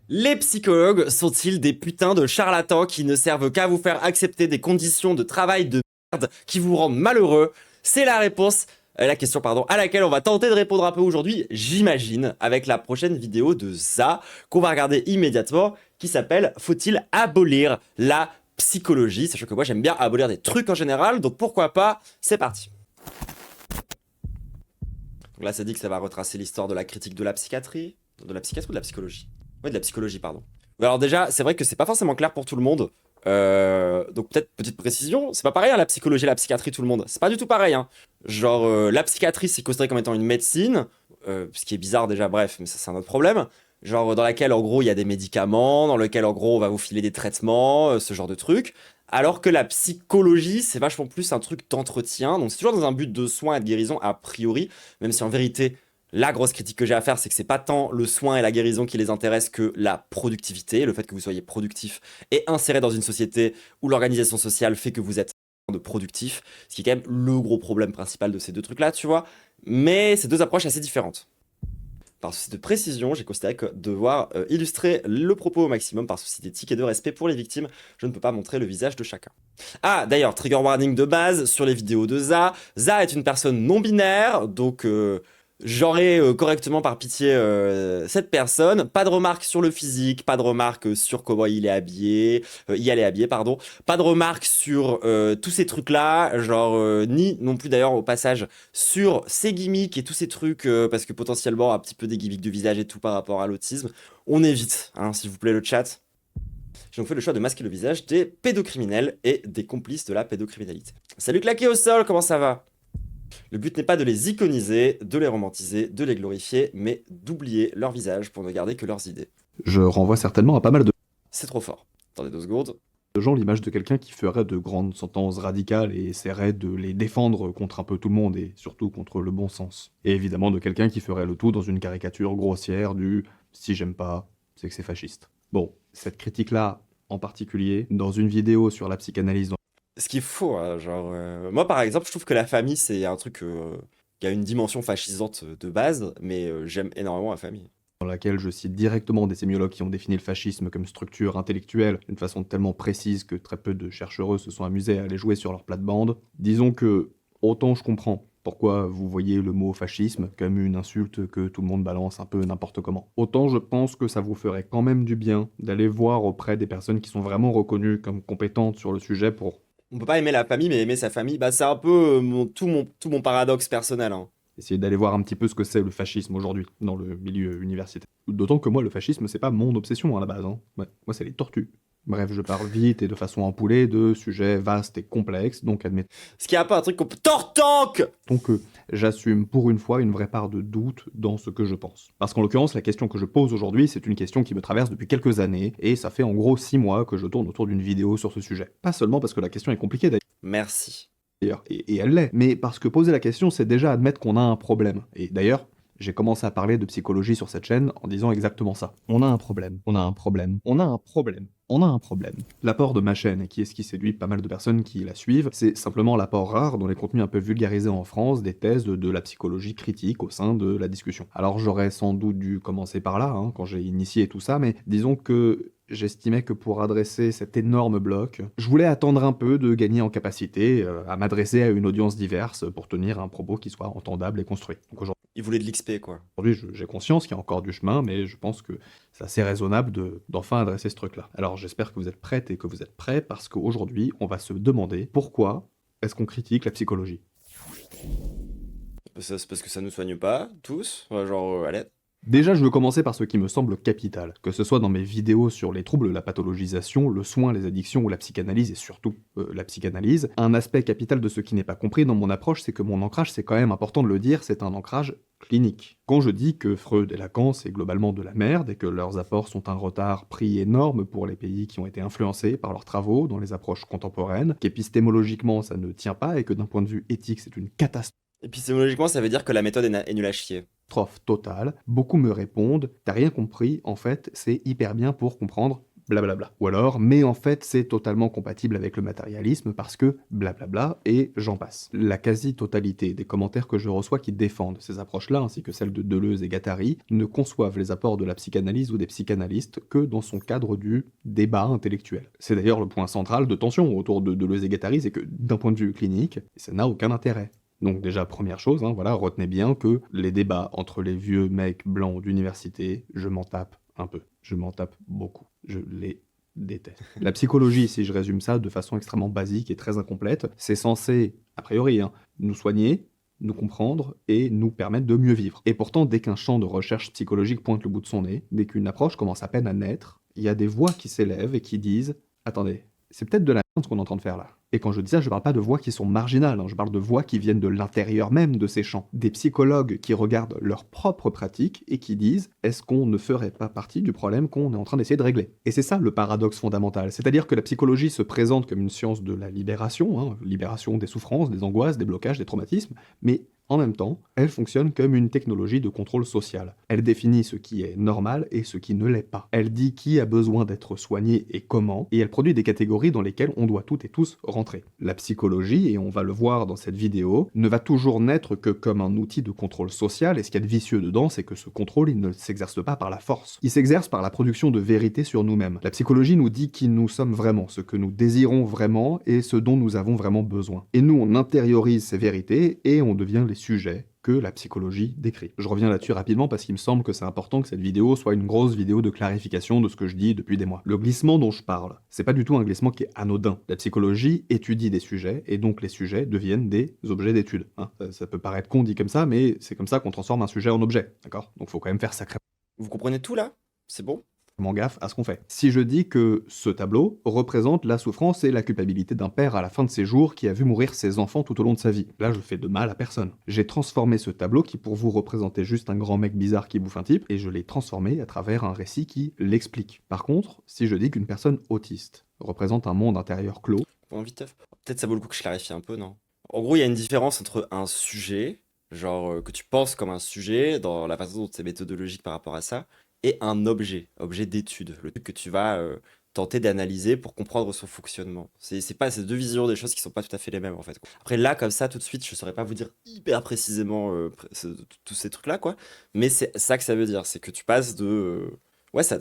Les psychologues sont-ils des putains de charlatans qui ne servent qu'à vous faire accepter des conditions de travail de merde qui vous rendent malheureux? C'est la réponse, la question pardon, à laquelle on va tenter de répondre un peu aujourd'hui, j'imagine, avec la prochaine vidéo de Za qu'on va regarder immédiatement, qui s'appelle Faut-il abolir la psychologie? Sachant que moi j'aime bien abolir des trucs en général, donc pourquoi pas? C'est parti. Donc là, ça dit que ça va retracer l'histoire de la critique de la psychiatrie, ou de la psychologie. Ouais, de la psychologie, pardon. Alors déjà, c'est vrai que c'est pas forcément clair pour tout le monde. Donc peut-être petite précision, c'est pas pareil hein, la psychologie et la psychiatrie tout le monde. C'est pas du tout pareil. Hein. Genre la psychiatrie c'est considéré comme étant une médecine, ce qui est bizarre déjà, bref, mais ça c'est un autre problème. Genre dans laquelle en gros il y a des médicaments, dans lequel en gros on va vous filer des traitements, ce genre de trucs. Alors que la psychologie c'est vachement plus un truc d'entretien, donc c'est toujours dans un but de soin et de guérison a priori, même si en vérité la grosse critique que j'ai à faire, c'est que c'est pas tant le soin et la guérison qui les intéressent que la productivité, le fait que vous soyez productif et inséré dans une société où l'organisation sociale fait que vous êtes de productif, ce qui est quand même le gros problème principal de ces deux trucs-là, tu vois. Mais c'est deux approches assez différentes. Par souci de précision, j'ai considéré que devoir illustrer le propos au maximum par souci d'éthique et de respect pour les victimes, je ne peux pas montrer le visage de chacun. Ah, d'ailleurs, trigger warning de base sur les vidéos de Za. Za est une personne non binaire, donc j'aurais correctement par pitié cette personne. Pas de remarques sur le physique, pas de remarques sur comment il est habillé, elle est habillée, pardon. Pas de remarques sur tous ces trucs-là, genre ni non plus d'ailleurs au passage sur ses gimmicks et tous ces trucs, parce que potentiellement un petit peu des gimmicks de visage et tout par rapport à l'autisme. On évite, hein, s'il vous plaît, le chat. J'ai donc fait le choix de masquer le visage des pédocriminels et des complices de la pédocriminalité. Salut claqué au sol, comment ça va? Le but n'est pas de les iconiser, de les romantiser, de les glorifier, mais d'oublier leur visage pour ne garder que leurs idées. Je renvoie certainement à pas mal de C'est trop fort. Attendez 2 secondes. gens l'image de quelqu'un qui ferait de grandes sentences radicales et essaierait de les défendre contre un peu tout le monde et surtout contre le bon sens. Et évidemment de quelqu'un qui ferait le tout dans une caricature grossière du si j'aime pas, c'est que c'est fasciste. Bon, cette critique-là en particulier, dans une vidéo sur la psychanalyse Ce qu'il faut, hein, genre... moi par exemple, je trouve que la famille c'est un truc qui a une dimension fascisante de base, mais j'aime énormément la famille. dans laquelle je cite directement des sémiologues qui ont défini le fascisme comme structure intellectuelle d'une façon tellement précise que très peu de chercheurs se sont amusés à aller jouer sur leur plate-bande, disons que autant je comprends pourquoi vous voyez le mot fascisme comme une insulte que tout le monde balance un peu n'importe comment. Autant je pense que ça vous ferait quand même du bien d'aller voir auprès des personnes qui sont vraiment reconnues comme compétentes sur le sujet pour On peut pas aimer la famille, mais aimer sa famille, bah c'est un peu tout mon paradoxe personnel. Hein. essayer d'aller voir un petit peu ce que c'est le fascisme aujourd'hui dans le milieu universitaire. D'autant que moi, le fascisme, c'est pas mon obsession à la base. Hein. Ouais, moi, c'est les tortues. Bref, je parle vite et de façon ampoulée de sujets vastes et complexes, donc admettons Ce qui est un peu un truc qu'on peut... Tortank. que j'assume pour une fois une vraie part de doute dans ce que je pense. Parce qu'en l'occurrence, la question que je pose aujourd'hui, c'est une question qui me traverse depuis quelques années, et ça fait en gros 6 mois que je tourne autour d'une vidéo sur ce sujet. Pas seulement parce que la question est compliquée Merci. d'ailleurs, et elle l'est, mais parce que poser la question, c'est déjà admettre qu'on a un problème. Et d'ailleurs, j'ai commencé à parler de psychologie sur cette chaîne en disant exactement ça. On a un problème, on a un problème, on a un problème, on a un problème. L'apport de ma chaîne, et qui est ce qui séduit pas mal de personnes qui la suivent, c'est simplement l'apport rare dans les contenus un peu vulgarisés en France des thèses de la psychologie critique au sein de la discussion. Alors j'aurais sans doute dû commencer par là, hein, quand j'ai initié tout ça, mais disons que j'estimais que pour adresser cet énorme bloc, je voulais attendre un peu de gagner en capacité à m'adresser à une audience diverse pour tenir un propos qui soit entendable et construit. Donc Il voulait de l'XP, quoi. aujourd'hui, j'ai conscience qu'il y a encore du chemin, mais je pense que c'est assez raisonnable d'enfin adresser ce truc-là. Alors j'espère que vous êtes prêtes et que vous êtes prêts, parce qu'aujourd'hui, on va se demander pourquoi est-ce qu'on critique la psychologie. C'est parce que ça nous soigne pas, tous. Ouais, genre, allez. Déjà, je veux commencer par ce qui me semble capital, que ce soit dans mes vidéos sur les troubles, la pathologisation, le soin, les addictions ou la psychanalyse, et surtout la psychanalyse. Un aspect capital de ce qui n'est pas compris dans mon approche, c'est que mon ancrage, c'est quand même important de le dire, c'est un ancrage clinique. Quand je dis que Freud et Lacan, c'est globalement de la merde, et que leurs apports sont un retard pris énorme pour les pays qui ont été influencés par leurs travaux dans les approches contemporaines, qu'épistémologiquement ça ne tient pas, et que d'un point de vue éthique c'est une catastrophe, Épistémologiquement, ça veut dire que la méthode est nulle à chier. totale, beaucoup me répondent, t'as rien compris, en fait, c'est hyper bien pour comprendre blablabla. Ou alors, mais en fait, c'est totalement compatible avec le matérialisme parce que blablabla, et j'en passe. La quasi-totalité des commentaires que je reçois qui défendent ces approches-là, ainsi que celles de Deleuze et Guattari, ne conçoivent les apports de la psychanalyse ou des psychanalystes que dans son cadre du débat intellectuel. C'est d'ailleurs le point central de tension autour de Deleuze et Guattari, c'est que d'un point de vue clinique, ça n'a aucun intérêt. Donc déjà, première chose, voilà, retenez bien que les débats entre les vieux mecs blancs d'université, je m'en tape un peu. Je m'en tape beaucoup. Je les déteste. La psychologie, si je résume ça de façon extrêmement basique et très incomplète, c'est censé, a priori, nous soigner, nous comprendre et nous permettre de mieux vivre. Et pourtant, dès qu'un champ de recherche psychologique pointe le bout de son nez, dès qu'une approche commence à peine à naître, il y a des voix qui s'élèvent et qui disent « Attendez, c'est peut-être de la merde ce qu'on est en train de faire là ». Et quand je dis ça, je parle pas de voix qui sont marginales, je parle de voix qui viennent de l'intérieur même de ces champs. Des psychologues qui regardent leur propre pratique et qui disent « Est-ce qu'on ne ferait pas partie du problème qu'on est en train d'essayer de régler ?» Et c'est ça le paradoxe fondamental, c'est-à-dire que la psychologie se présente comme une science de la libération, libération des souffrances, des angoisses, des blocages, des traumatismes, mais en même temps, elle fonctionne comme une technologie de contrôle social. Elle définit ce qui est normal et ce qui ne l'est pas. Elle dit qui a besoin d'être soigné et comment, et elle produit des catégories dans lesquelles on doit toutes et tous rentrer. La psychologie, et on va le voir dans cette vidéo, ne va toujours n'être que comme un outil de contrôle social, et ce qu'il y a de vicieux dedans, c'est que ce contrôle, il ne s'exerce pas par la force. Il s'exerce par la production de vérité sur nous-mêmes. La psychologie nous dit qui nous sommes vraiment, ce que nous désirons vraiment, et ce dont nous avons vraiment besoin. Et nous, on intériorise ces vérités, et on devient les sujets que la psychologie décrit. Je reviens là-dessus rapidement parce qu'il me semble que c'est important que cette vidéo soit une grosse vidéo de clarification de ce que je dis depuis des mois. Le glissement dont je parle, c'est pas du tout un glissement qui est anodin. La psychologie étudie des sujets et donc les sujets deviennent des objets d'étude. Ça peut paraître con dit comme ça, mais c'est comme ça qu'on transforme un sujet en objet, d'accord? Donc faut quand même faire sacrément Vous comprenez tout là? C'est bon? gaffe à ce qu'on fait. Si je dis que ce tableau représente la souffrance et la culpabilité d'un père à la fin de ses jours qui a vu mourir ses enfants tout au long de sa vie, là je fais de mal à personne. J'ai transformé ce tableau qui pour vous représentait juste un grand mec bizarre qui bouffe un type, et je l'ai transformé à travers un récit qui l'explique. Par contre, si je dis qu'une personne autiste représente un monde intérieur clos... Bon, vite, peut-être ça vaut le coup que je clarifie un peu, non? En gros, il y a une différence entre un sujet, genre que tu penses comme un sujet, dans la façon dont c'est méthodologique par rapport à ça, et un objet d'étude, le truc que tu vas tenter d'analyser pour comprendre son fonctionnement. C'est pas ces deux visions des choses qui sont pas tout à fait les mêmes en fait. Après là, comme ça, tout de suite, je saurais pas vous dire hyper précisément tous ces trucs-là, quoi. Mais c'est ça que ça veut dire, c'est que tu passes de... ouais, ça,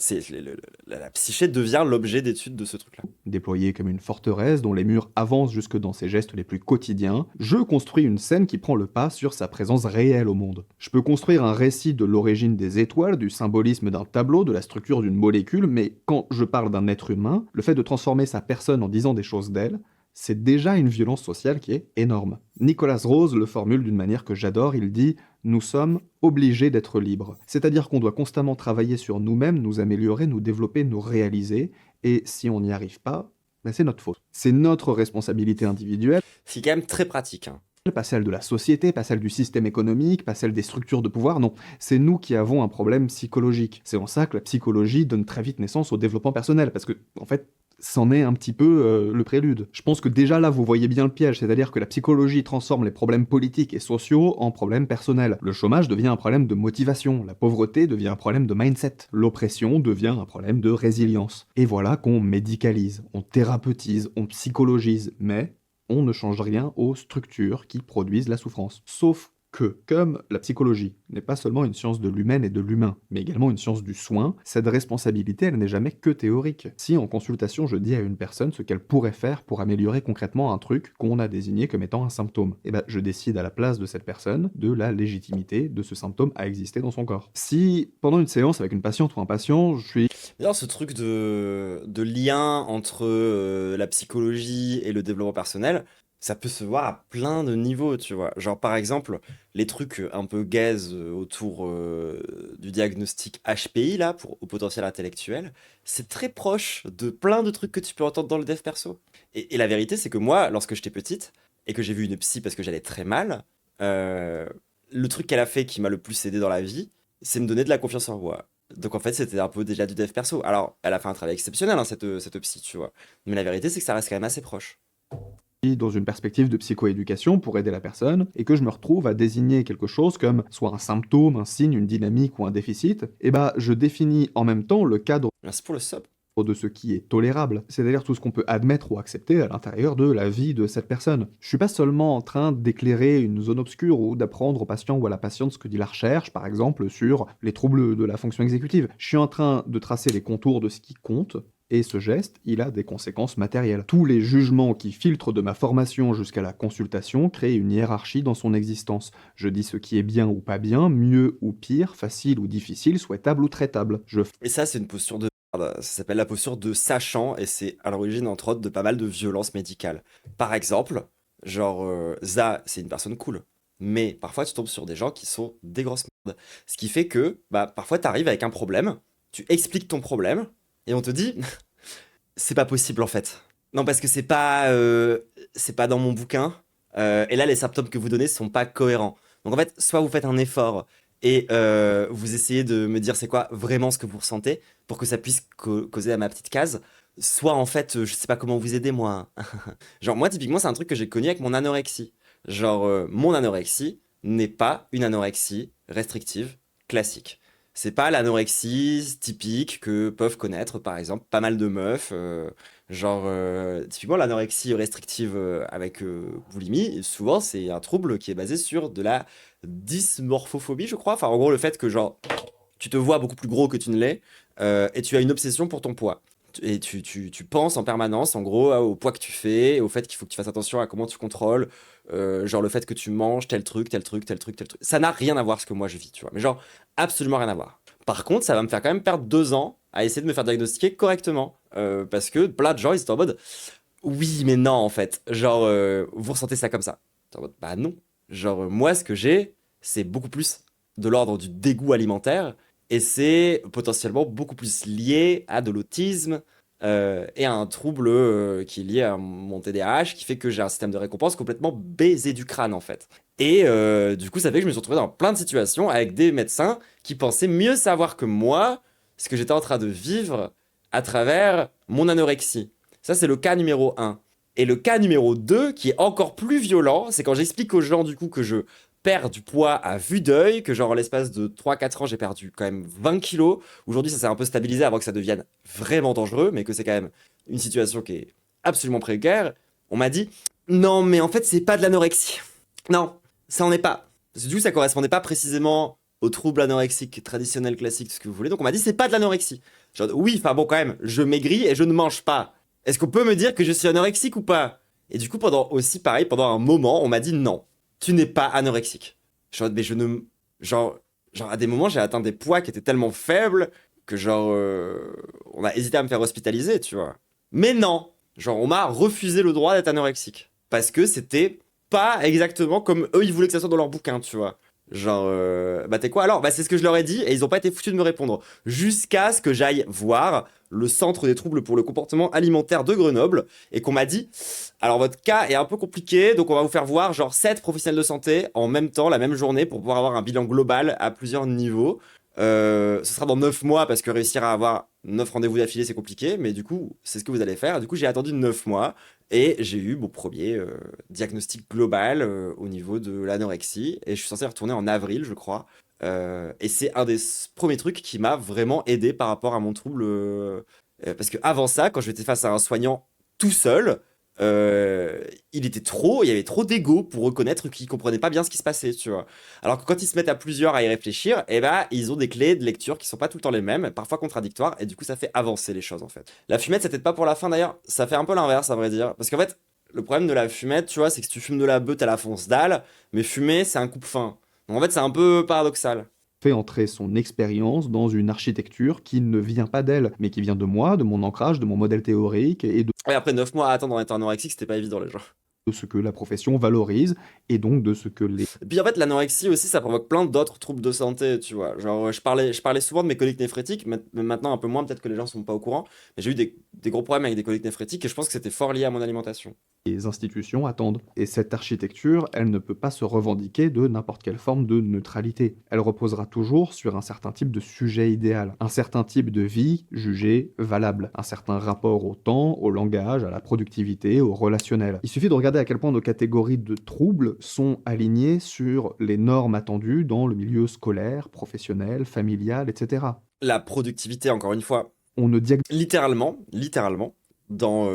la psyché devient l'objet d'étude de ce truc-là. Déployé comme une forteresse dont les murs avancent jusque dans ses gestes les plus quotidiens, je construis une scène qui prend le pas sur sa présence réelle au monde. Je peux construire un récit de l'origine des étoiles, du symbolisme d'un tableau, de la structure d'une molécule, mais quand je parle d'un être humain, le fait de transformer sa personne en disant des choses d'elle, c'est déjà une violence sociale qui est énorme. Nicolas Rose le formule d'une manière que j'adore, il dit « Nous sommes obligés d'être libres ». C'est-à-dire qu'on doit constamment travailler sur nous-mêmes, nous améliorer, nous développer, nous réaliser, et si on n'y arrive pas, c'est notre faute. C'est notre responsabilité individuelle. C'est quand même très pratique, hein. Pas celle de la société, pas celle du système économique, pas celle des structures de pouvoir, non. C'est nous qui avons un problème psychologique. C'est en ça que la psychologie donne très vite naissance au développement personnel, parce que, en fait, c'en est un petit peu le prélude. Je pense que déjà là, vous voyez bien le piège, c'est-à-dire que la psychologie transforme les problèmes politiques et sociaux en problèmes personnels. Le chômage devient un problème de motivation, la pauvreté devient un problème de mindset, l'oppression devient un problème de résilience. Et voilà qu'on médicalise, on thérapeutise, on psychologise, mais on ne change rien aux structures qui produisent la souffrance. Sauf que, comme la psychologie n'est pas seulement une science de l'humaine et de l'humain, mais également une science du soin, cette responsabilité, elle n'est jamais que théorique. Si en consultation je dis à une personne ce qu'elle pourrait faire pour améliorer concrètement un truc qu'on a désigné comme étant un symptôme, et je décide à la place de cette personne de la légitimité de ce symptôme à exister dans son corps. Si, pendant une séance avec une patiente ou un patient, je suis... D'ailleurs, ce truc de lien entre la psychologie et le développement personnel, ça peut se voir à plein de niveaux, tu vois. Genre, par exemple, les trucs un peu gaze autour du diagnostic HPI, là, au potentiel intellectuel, c'est très proche de plein de trucs que tu peux entendre dans le dev perso. Et la vérité, c'est que moi, lorsque j'étais petite, et que j'ai vu une psy parce que j'allais très mal, le truc qu'elle a fait qui m'a le plus aidé dans la vie, c'est me donner de la confiance en moi. Donc en fait, c'était un peu déjà du dev perso. Alors, elle a fait un travail exceptionnel, hein, cette psy, tu vois. Mais la vérité, c'est que ça reste quand même assez proche. Dans une perspective de psychoéducation pour aider la personne, et que je me retrouve à désigner quelque chose comme soit un symptôme, un signe, une dynamique ou un déficit, je définis en même temps le cadre Merci pour le sub. de ce qui est tolérable, c'est-à-dire tout ce qu'on peut admettre ou accepter à l'intérieur de la vie de cette personne. Je suis pas seulement en train d'éclairer une zone obscure ou d'apprendre au patient ou à la patiente ce que dit la recherche, par exemple, sur les troubles de la fonction exécutive. Je suis en train de tracer les contours de ce qui compte, et ce geste, il a des conséquences matérielles. Tous les jugements qui filtrent de ma formation jusqu'à la consultation créent une hiérarchie dans son existence. Je dis ce qui est bien ou pas bien, mieux ou pire, facile ou difficile, souhaitable ou traitable. Je Et ça, c'est une posture de merde. Ça s'appelle la posture de sachant, et c'est à l'origine, entre autres, de pas mal de violences médicales. Par exemple, genre, Za, c'est une personne cool. Mais parfois, tu tombes sur des gens qui sont des grosses merdes. Ce qui fait que, bah, parfois, t'arrives avec un problème, tu expliques ton problème, et on te dit, c'est pas possible en fait. Non, parce que c'est pas dans mon bouquin. Et là, les symptômes que vous donnez sont pas cohérents. Donc en fait, soit vous faites un effort et vous essayez de me dire c'est quoi vraiment ce que vous ressentez pour que ça puisse causer à ma petite case. Soit en fait, je sais pas comment vous aider moi. Genre moi typiquement c'est un truc que j'ai connu avec mon anorexie. Genre mon anorexie n'est pas une anorexie restrictive classique. C'est pas l'anorexie typique que peuvent connaître par exemple pas mal de meufs. Genre typiquement l'anorexie restrictive avec boulimie, souvent c'est un trouble qui est basé sur de la dysmorphophobie, je crois. Enfin en gros le fait que genre tu te vois beaucoup plus gros que tu ne l'es et tu as une obsession pour ton poids. Et tu penses en permanence, en gros, au poids que tu fais, au fait qu'il faut que tu fasses attention à comment tu contrôles, genre le fait que tu manges tel truc, tel truc, tel truc, tel truc. Ça n'a rien à voir ce que moi je vis, tu vois. Mais genre, absolument rien à voir. Par contre, ça va me faire quand même perdre 2 ans à essayer de me faire diagnostiquer correctement. Parce que plein de gens, ils sont en mode, oui, mais non, en fait. Genre, vous ressentez ça comme ça. T'es en mode, bah non. Genre, moi, ce que j'ai, c'est beaucoup plus de l'ordre du dégoût alimentaire et c'est potentiellement beaucoup plus lié à de l'autisme et à un trouble qui est lié à mon TDAH qui fait que j'ai un système de récompense complètement baisé du crâne en fait. Et du coup, ça fait que je me suis retrouvé dans plein de situations avec des médecins qui pensaient mieux savoir que moi ce que j'étais en train de vivre à travers mon anorexie. Ça, c'est le cas numéro un. Et le cas numéro 2, qui est encore plus violent, c'est quand j'explique aux gens du coup que je perds du poids à vue d'œil, que genre en l'espace de 3 4 ans, j'ai perdu quand même 20 kilos. Aujourd'hui, ça s'est un peu stabilisé avant que ça devienne vraiment dangereux, mais que c'est quand même une situation qui est absolument précaire. On m'a dit, non, mais en fait, c'est pas de l'anorexie. Non, ça en est pas. Parce que du coup, ça correspondait pas précisément au trouble anorexique traditionnel classique, tout ce que vous voulez. Donc on m'a dit, c'est pas de l'anorexie. Genre, oui, enfin bon, quand même, je maigris et je ne mange pas. Est-ce qu'on peut me dire que je suis anorexique ou pas? Et du coup, pendant aussi, pareil, pendant un moment, on m'a dit non, tu n'es pas anorexique. Genre, mais je ne. Genre, genre, à des moments, j'ai atteint des poids qui étaient tellement faibles que, genre, on a hésité à me faire hospitaliser, tu vois. Mais non! Genre, on m'a refusé le droit d'être anorexique. Parce que c'était pas exactement comme eux, ils voulaient que ça soit dans leur bouquin, tu vois. Genre, bah t'es quoi alors? Bah c'est ce que je leur ai dit et ils ont pas été foutus de me répondre. Jusqu'à ce que j'aille voir le Centre des troubles pour le comportement alimentaire de Grenoble et qu'on m'a dit, alors votre cas est un peu compliqué, donc on va vous faire voir genre 7 professionnels de santé en même temps, la même journée, pour pouvoir avoir un bilan global à plusieurs niveaux. Ce sera dans 9 mois parce que réussir à avoir 9 rendez-vous d'affilée c'est compliqué, mais du coup c'est ce que vous allez faire. Du coup j'ai attendu 9 mois et j'ai eu mon premier diagnostic global au niveau de l'anorexie et je suis censé retourner en avril je crois. Et c'est un des premiers trucs qui m'a vraiment aidé par rapport à mon trouble. Parce que avant ça, quand j'étais face à un soignant tout seul, euh, il y avait trop d'ego pour reconnaître qu'il comprenait pas bien ce qui se passait, tu vois. Alors que quand ils se mettent à plusieurs à y réfléchir, eh ben, ils ont des clés de lecture qui sont pas tout le temps les mêmes, parfois contradictoires, et du coup, ça fait avancer les choses, en fait. La fumette, ça t'aide pas pour la fin, d'ailleurs. Ça fait un peu l'inverse, à vrai dire. Parce qu'en fait, le problème de la fumette, tu vois, c'est que si tu fumes de la beuh, t'as la fonce dalle, mais fumer, c'est un coupe-faim. Donc en fait, c'est un peu paradoxal. fait entrer son expérience dans une architecture qui ne vient pas d'elle, mais qui vient de moi, de mon ancrage, de mon modèle théorique et Et après 9 mois à attendre d'être anorexique, c'était pas évident, les gens. de ce que la profession valorise et donc de ce que les Et puis en fait, l'anorexie aussi, ça provoque plein d'autres troubles de santé, tu vois. Genre, je parlais souvent de mes coliques néphrétiques, mais maintenant un peu moins, peut-être que les gens sont pas au courant. Mais j'ai eu des gros problèmes avec des coliques néphrétiques et je pense que c'était fort lié à mon alimentation. les institutions attendent. Et cette architecture, elle ne peut pas se revendiquer de n'importe quelle forme de neutralité. Elle reposera toujours sur un certain type de sujet idéal, un certain type de vie jugée valable, un certain rapport au temps, au langage, à la productivité, au relationnel. Il suffit de regarder à quel point nos catégories de troubles sont alignées sur les normes attendues dans le milieu scolaire, professionnel, familial, etc. La productivité, encore une fois. On ne diagnostique Littéralement, dans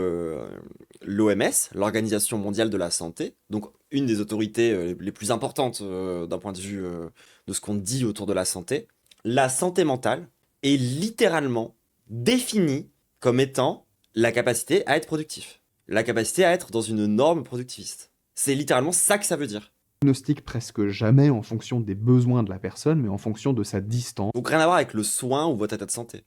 l'OMS, l'Organisation mondiale de la santé, donc une des autorités les plus importantes d'un point de vue de ce qu'on dit autour de la santé mentale est littéralement définie comme étant la capacité à être productif, la capacité à être dans une norme productiviste. C'est littéralement ça que ça veut dire. presque jamais en fonction des besoins de la personne, mais en fonction de sa distance Donc rien à voir avec le soin ou votre état de santé.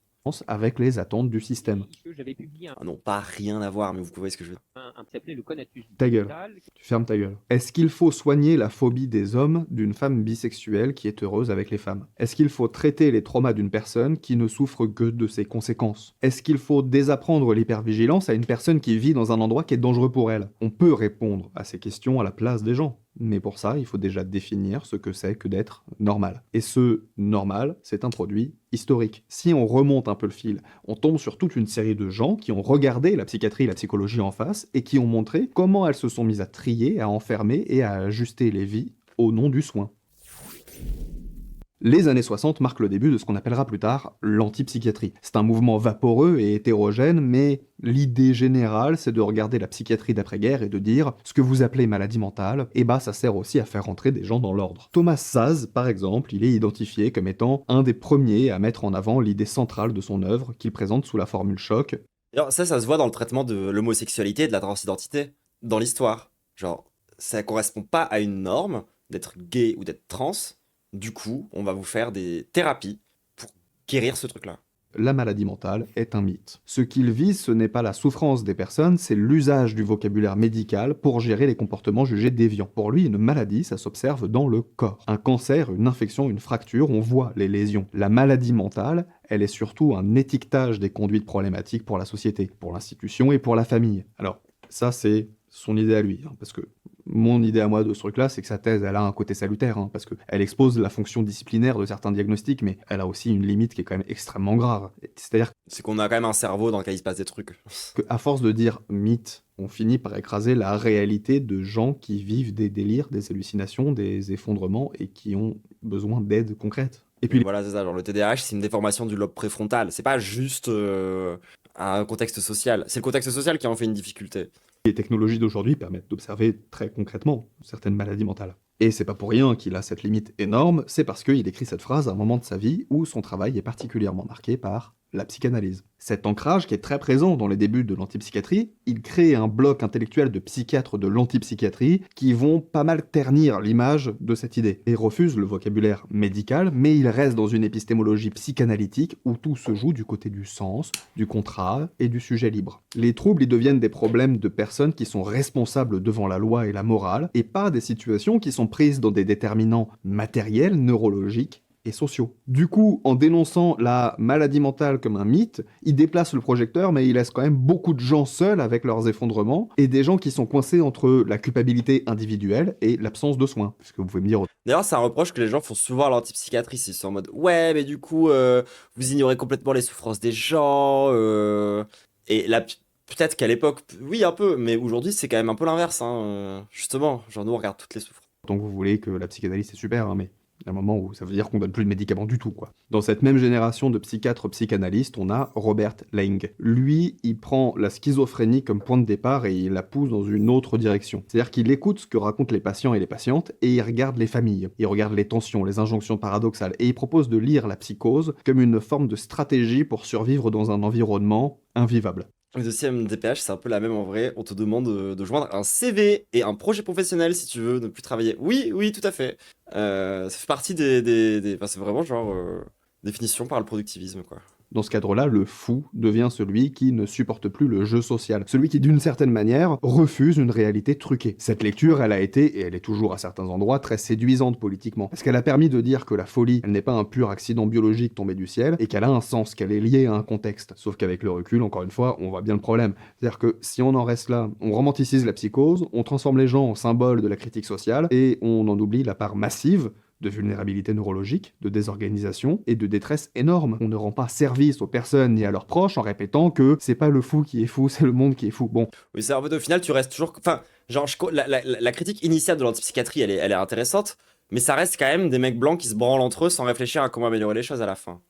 avec les attentes du système. J'avais publié Ah non, pas rien à voir, mais vous voyez ce que je veux dire. qui s'appelait Le Conatus Ta gueule. digital. Tu fermes ta gueule. Est-ce qu'il faut soigner la phobie des hommes d'une femme bisexuelle qui est heureuse avec les femmes? Est-ce qu'il faut traiter les traumas d'une personne qui ne souffre que de ses conséquences? Est-ce qu'il faut désapprendre l'hypervigilance à une personne qui vit dans un endroit qui est dangereux pour elle? On peut répondre à ces questions à la place des gens. Mais pour ça, il faut déjà définir ce que c'est que d'être normal. Et ce normal, c'est un produit historique. Si on remonte un peu le fil, on tombe sur toute une série de gens qui ont regardé la psychiatrie et la psychologie en face et qui ont montré comment elles se sont mises à trier, à enfermer et à ajuster les vies au nom du soin. Les années 60 marquent le début de ce qu'on appellera plus tard l'antipsychiatrie. C'est un mouvement vaporeux et hétérogène, mais l'idée générale, c'est de regarder la psychiatrie d'après-guerre et de dire ce que vous appelez maladie mentale, et bah ça sert aussi à faire rentrer des gens dans l'ordre. Thomas Saz, par exemple, il est identifié comme étant un des premiers à mettre en avant l'idée centrale de son œuvre, qu'il présente sous la formule choc. Alors, ça se voit dans le traitement de l'homosexualité et de la transidentité dans l'histoire. Genre, ça correspond pas à une norme d'être gay ou d'être trans. Du coup, on va vous faire des thérapies pour guérir ce truc-là. La maladie mentale est un mythe. Ce qu'il vise, ce n'est pas la souffrance des personnes, c'est l'usage du vocabulaire médical pour gérer les comportements jugés déviants. Pour lui, une maladie, ça s'observe dans le corps. Un cancer, une infection, une fracture, on voit les lésions. La maladie mentale, elle est surtout un étiquetage des conduites problématiques pour la société, pour l'institution et pour la famille. Alors, ça, c'est son idée à lui, parce que mon idée à moi de ce truc-là, c'est que sa thèse, elle a un côté salutaire, parce qu'elle expose la fonction disciplinaire de certains diagnostics, mais elle a aussi une limite qui est quand même extrêmement grave. C'est-à-dire C'est qu'on a quand même un cerveau dans lequel il se passe des trucs. qu'à force de dire mythe, on finit par écraser la réalité de gens qui vivent des délires, des hallucinations, des effondrements et qui ont besoin d'aide concrète. Et puis Voilà, c'est ça. Genre, le TDAH, c'est une déformation du lobe préfrontal. C'est pas juste un contexte social. C'est le contexte social qui en fait une difficulté. les technologies d'aujourd'hui permettent d'observer très concrètement certaines maladies mentales. Et c'est pas pour rien qu'il a cette limite énorme, c'est parce qu'il écrit cette phrase à un moment de sa vie où son travail est particulièrement marqué par la psychanalyse. Cet ancrage qui est très présent dans les débuts de l'antipsychiatrie, il crée un bloc intellectuel de psychiatres de l'antipsychiatrie qui vont pas mal ternir l'image de cette idée. Et refusent le vocabulaire médical, mais il reste dans une épistémologie psychanalytique où tout se joue du côté du sens, du contrat et du sujet libre. Les troubles y deviennent des problèmes de personnes qui sont responsables devant la loi et la morale, et pas des situations qui sont prises dans des déterminants matériels, neurologiques, et sociaux. Du coup, en dénonçant la maladie mentale comme un mythe, il déplace le projecteur, mais il laisse quand même beaucoup de gens seuls avec leurs effondrements, et des gens qui sont coincés entre la culpabilité individuelle et l'absence de soins. Parce que vous pouvez me dire... D'ailleurs, c'est un reproche que les gens font souvent à l'antipsychiatrie. Ils sont en mode ouais, mais du coup, vous ignorez complètement les souffrances des gens. Et là, peut-être qu'à l'époque, oui, un peu, mais aujourd'hui, c'est quand même un peu l'inverse. Justement, genre nous, on regarde toutes les souffrances. Donc vous voulez que la psychanalyse c'est super, mais il y a un moment où ça veut dire qu'on donne plus de médicaments du tout, quoi. Dans cette même génération de psychiatres psychanalystes, on a Robert Laing. Lui, il prend la schizophrénie comme point de départ et il la pousse dans une autre direction. C'est-à-dire qu'il écoute ce que racontent les patients et les patientes et il regarde les familles. Il regarde les tensions, les injonctions paradoxales et il propose de lire la psychose comme une forme de stratégie pour survivre dans un environnement invivable. Le deuxième DPH, c'est un peu la même en vrai. On te demande de joindre un CV et un projet professionnel si tu veux ne plus travailler. Oui, oui, tout à fait. Ça fait partie enfin, c'est vraiment genre définition par le productivisme, quoi. Dans ce cadre-là, le fou devient celui qui ne supporte plus le jeu social. Celui qui, d'une certaine manière, refuse une réalité truquée. Cette lecture, elle a été, et elle est toujours à certains endroits, très séduisante politiquement. Parce qu'elle a permis de dire que la folie, elle n'est pas un pur accident biologique tombé du ciel, et qu'elle a un sens, qu'elle est liée à un contexte. Sauf qu'avec le recul, encore une fois, on voit bien le problème. C'est-à-dire que si on en reste là, on romanticise la psychose, on transforme les gens en symboles de la critique sociale, et on en oublie la part massive de vulnérabilité neurologique, de désorganisation et de détresse énorme. On ne rend pas service aux personnes ni à leurs proches en répétant que c'est pas le fou qui est fou, c'est le monde qui est fou. Bon. Oui, c'est en fait au final, tu restes toujours. Enfin, genre, la critique initiale de l'antipsychiatrie, elle est intéressante, mais ça reste quand même des mecs blancs qui se branlent entre eux sans réfléchir à comment améliorer les choses à la fin.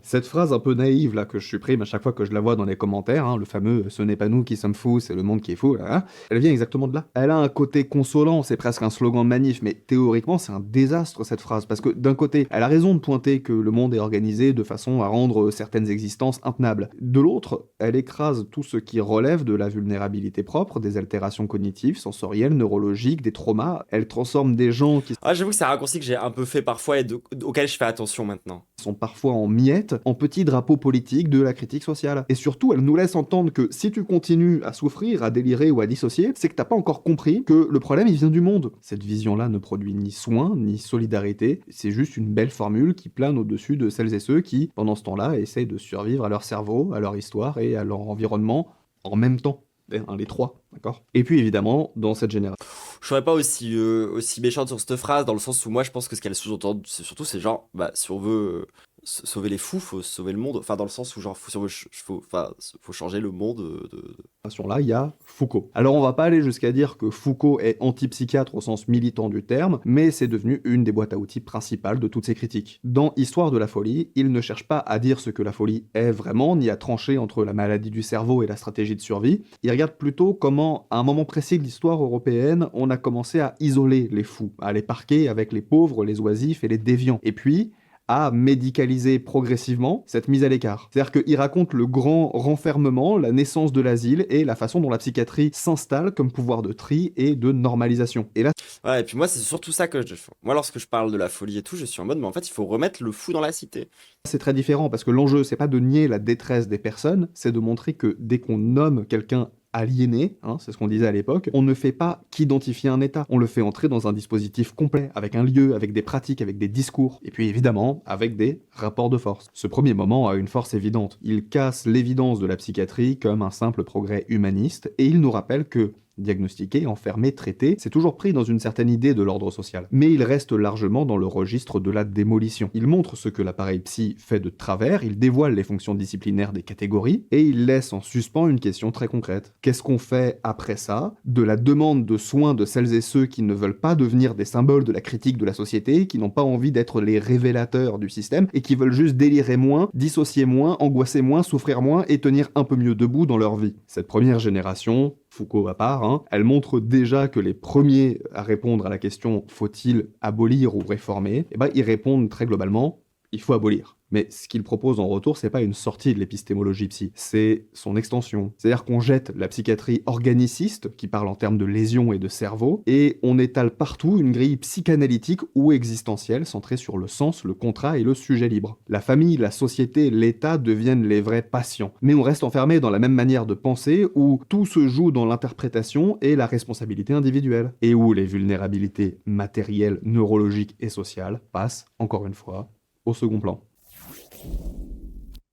Cette phrase un peu naïve là que je supprime à chaque fois que je la vois dans les commentaires, hein, le fameux « ce n'est pas nous qui sommes fous, c'est le monde qui est fou », là, elle vient exactement de là. Elle a un côté consolant, c'est presque un slogan de manif, mais théoriquement c'est un désastre cette phrase, parce que d'un côté, elle a raison de pointer que le monde est organisé de façon à rendre certaines existences intenables. De l'autre, elle écrase tout ce qui relève de la vulnérabilité propre, des altérations cognitives, sensorielles, neurologiques, des traumas. Elle transforme des gens qui Ah, j'avoue que c'est un raccourci que j'ai un peu fait parfois et auquel je fais attention maintenant. sont parfois en miettes, en petits drapeaux politiques de la critique sociale. Et surtout, elle nous laisse entendre que si tu continues à souffrir, à délirer ou à dissocier, c'est que t'as pas encore compris que le problème il vient du monde. Cette vision-là ne produit ni soin, ni solidarité, c'est juste une belle formule qui plane au-dessus de celles et ceux qui, pendant ce temps-là, essayent de survivre à leur cerveau, à leur histoire et à leur environnement en même temps. Les trois, d'accord. Et puis évidemment, dans cette génération, Je serais pas aussi méchante sur cette phrase, dans le sens où moi je pense que ce qu'elle sous-entend, c'est surtout, c'est genre, bah, si on veut sauver les fous, faut sauver le monde. Enfin, dans le sens où, genre, faut changer le monde là, il y a Foucault. Alors on va pas aller jusqu'à dire que Foucault est anti-psychiatre au sens militant du terme, mais c'est devenu une des boîtes à outils principales de toutes ces critiques. Dans Histoire de la folie, il ne cherche pas à dire ce que la folie est vraiment, ni à trancher entre la maladie du cerveau et la stratégie de survie. Il regarde plutôt comment, à un moment précis de l'histoire européenne, on a commencé à isoler les fous, à les parquer avec les pauvres, les oisifs et les déviants. Et puis, à médicaliser progressivement cette mise à l'écart. C'est-à-dire qu'il raconte le grand renfermement, la naissance de l'asile et la façon dont la psychiatrie s'installe comme pouvoir de tri et de normalisation. Et là, Ouais, et puis moi, c'est surtout ça que je fais. Moi, lorsque je parle de la folie et tout, je suis en mode, mais en fait, il faut remettre le fou dans la cité. c'est très différent parce que l'enjeu, c'est pas de nier la détresse des personnes, c'est de montrer que dès qu'on nomme quelqu'un aliéné, hein, c'est ce qu'on disait à l'époque, on ne fait pas qu'identifier un état, on le fait entrer dans un dispositif complet, avec un lieu, avec des pratiques, avec des discours, et puis évidemment, avec des rapports de force. Ce premier moment a une force évidente. Il casse l'évidence de la psychiatrie comme un simple progrès humaniste, et il nous rappelle que diagnostiqué, enfermé, traité, c'est toujours pris dans une certaine idée de l'ordre social. Mais il reste largement dans le registre de la démolition. Il montre ce que l'appareil psy fait de travers, il dévoile les fonctions disciplinaires des catégories, et il laisse en suspens une question très concrète. Qu'est-ce qu'on fait après ça de la demande de soins de celles et ceux qui ne veulent pas devenir des symboles de la critique de la société, qui n'ont pas envie d'être les révélateurs du système, et qui veulent juste délirer moins, dissocier moins, angoisser moins, souffrir moins, et tenir un peu mieux debout dans leur vie. Cette première génération, Foucault à part, hein, elle montre déjà que les premiers à répondre à la question « faut-il abolir ou réformer ?», eh ben, ils répondent très globalement « il faut abolir ». Mais ce qu'il propose en retour, c'est pas une sortie de l'épistémologie psy, c'est son extension. C'est-à-dire qu'on jette la psychiatrie organiciste, qui parle en termes de lésions et de cerveau, et on étale partout une grille psychanalytique ou existentielle centrée sur le sens, le contrat et le sujet libre. La famille, la société, l'État deviennent les vrais patients. Mais on reste enfermé dans la même manière de penser où tout se joue dans l'interprétation et la responsabilité individuelle, et où les vulnérabilités matérielles, neurologiques et sociales passent, encore une fois, au second plan.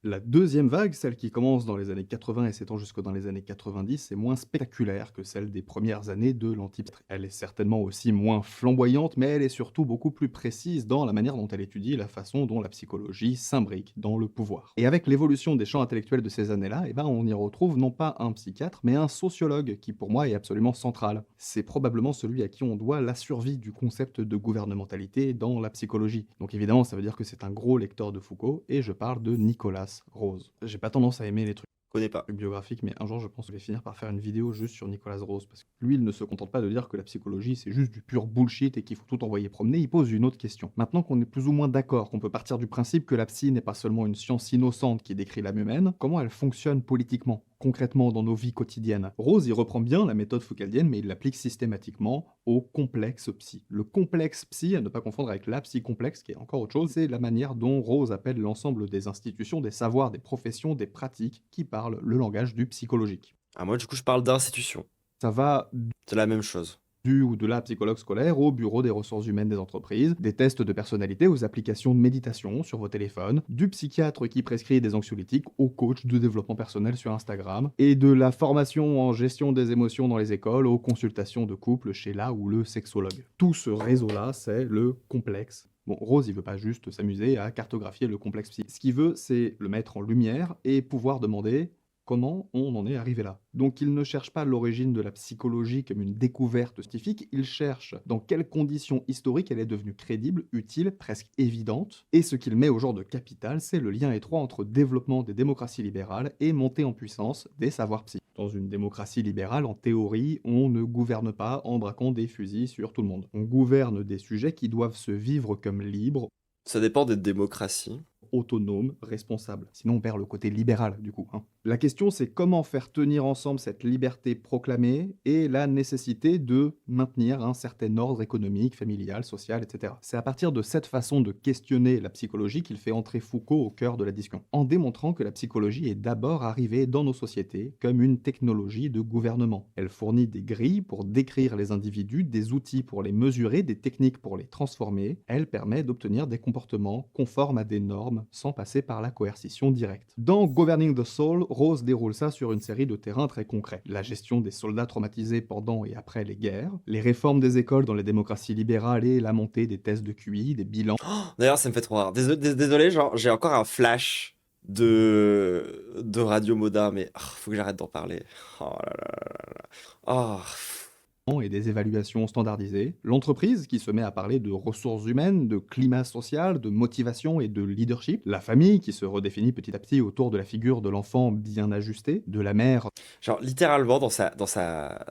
La deuxième vague, celle qui commence dans les années 80 et s'étend jusque dans les années 90, est moins spectaculaire que celle des premières années de l'antipsychiatrie. Elle est certainement aussi moins flamboyante, mais elle est surtout beaucoup plus précise dans la manière dont elle étudie la façon dont la psychologie s'imbrique dans le pouvoir. Et avec l'évolution des champs intellectuels de ces années-là, on y retrouve non pas un psychiatre, mais un sociologue, qui pour moi est absolument central. C'est probablement celui à qui on doit la survie du concept de gouvernementalité dans la psychologie. Donc évidemment, ça veut dire que c'est un gros lecteur de Foucault, et je parle de Nicolas Rose. J'ai pas tendance à aimer les trucs Connais pas. biographiques, mais un jour je pense que je vais finir par faire une vidéo juste sur Nicolas Rose, parce que lui il ne se contente pas de dire que la psychologie c'est juste du pur bullshit et qu'il faut tout envoyer promener, il pose une autre question. Maintenant qu'on est plus ou moins d'accord, qu'on peut partir du principe que la psy n'est pas seulement une science innocente qui décrit l'âme humaine, comment elle fonctionne politiquement, concrètement dans nos vies quotidiennes? Rose, il reprend bien la méthode foucaldienne, mais il l'applique systématiquement au complexe psy. Le complexe psy, à ne pas confondre avec la psy complexe, qui est encore autre chose, c'est la manière dont Rose appelle l'ensemble des institutions, des savoirs, des professions, des pratiques qui parlent le langage du psychologique. Ah, moi, du coup, je parle d'institution. Ça va C'est la même chose. du ou de la psychologue scolaire au bureau des ressources humaines des entreprises, des tests de personnalité aux applications de méditation sur vos téléphones, du psychiatre qui prescrit des anxiolytiques au coach de développement personnel sur Instagram, et de la formation en gestion des émotions dans les écoles aux consultations de couple chez la ou le sexologue. Tout ce réseau-là, c'est le complexe. Bon, Rose, il veut pas juste s'amuser à cartographier le complexe psy. Ce qu'il veut, c'est le mettre en lumière et pouvoir demander comment on en est arrivé là. Donc il ne cherche pas l'origine de la psychologie comme une découverte scientifique, il cherche dans quelles conditions historiques elle est devenue crédible, utile, presque évidente, et ce qu'il met au genre de capital, c'est le lien étroit entre développement des démocraties libérales et montée en puissance des savoirs psy. Dans une démocratie libérale, en théorie, on ne gouverne pas en braquant des fusils sur tout le monde. On gouverne des sujets qui doivent se vivre comme libres, Ça dépend des démocraties. autonome, responsable. Sinon, on perd le côté libéral, du coup. La question, c'est comment faire tenir ensemble cette liberté proclamée et la nécessité de maintenir un certain ordre économique, familial, social, etc. C'est à partir de cette façon de questionner la psychologie qu'il fait entrer Foucault au cœur de la discussion, en démontrant que la psychologie est d'abord arrivée dans nos sociétés comme une technologie de gouvernement. Elle fournit des grilles pour décrire les individus, des outils pour les mesurer, des techniques pour les transformer. Elle permet d'obtenir des comportements conformes à des normes sans passer par la coercition directe. Dans Governing the Soul, Rose déroule ça sur une série de terrains très concrets. La gestion des soldats traumatisés pendant et après les guerres, les réformes des écoles dans les démocraties libérales et la montée des tests de QI, des bilans. D'ailleurs, ça me fait trop rire. Désolé, genre, j'ai encore un flash de Radio Moda, mais faut que j'arrête d'en parler. Oh là là là là. Oh. Et des évaluations standardisées, l'entreprise qui se met à parler de ressources humaines, de climat social, de motivation et de leadership, la famille qui se redéfinit petit à petit autour de la figure de l'enfant bien ajusté, de la mère. Genre, littéralement, dans sa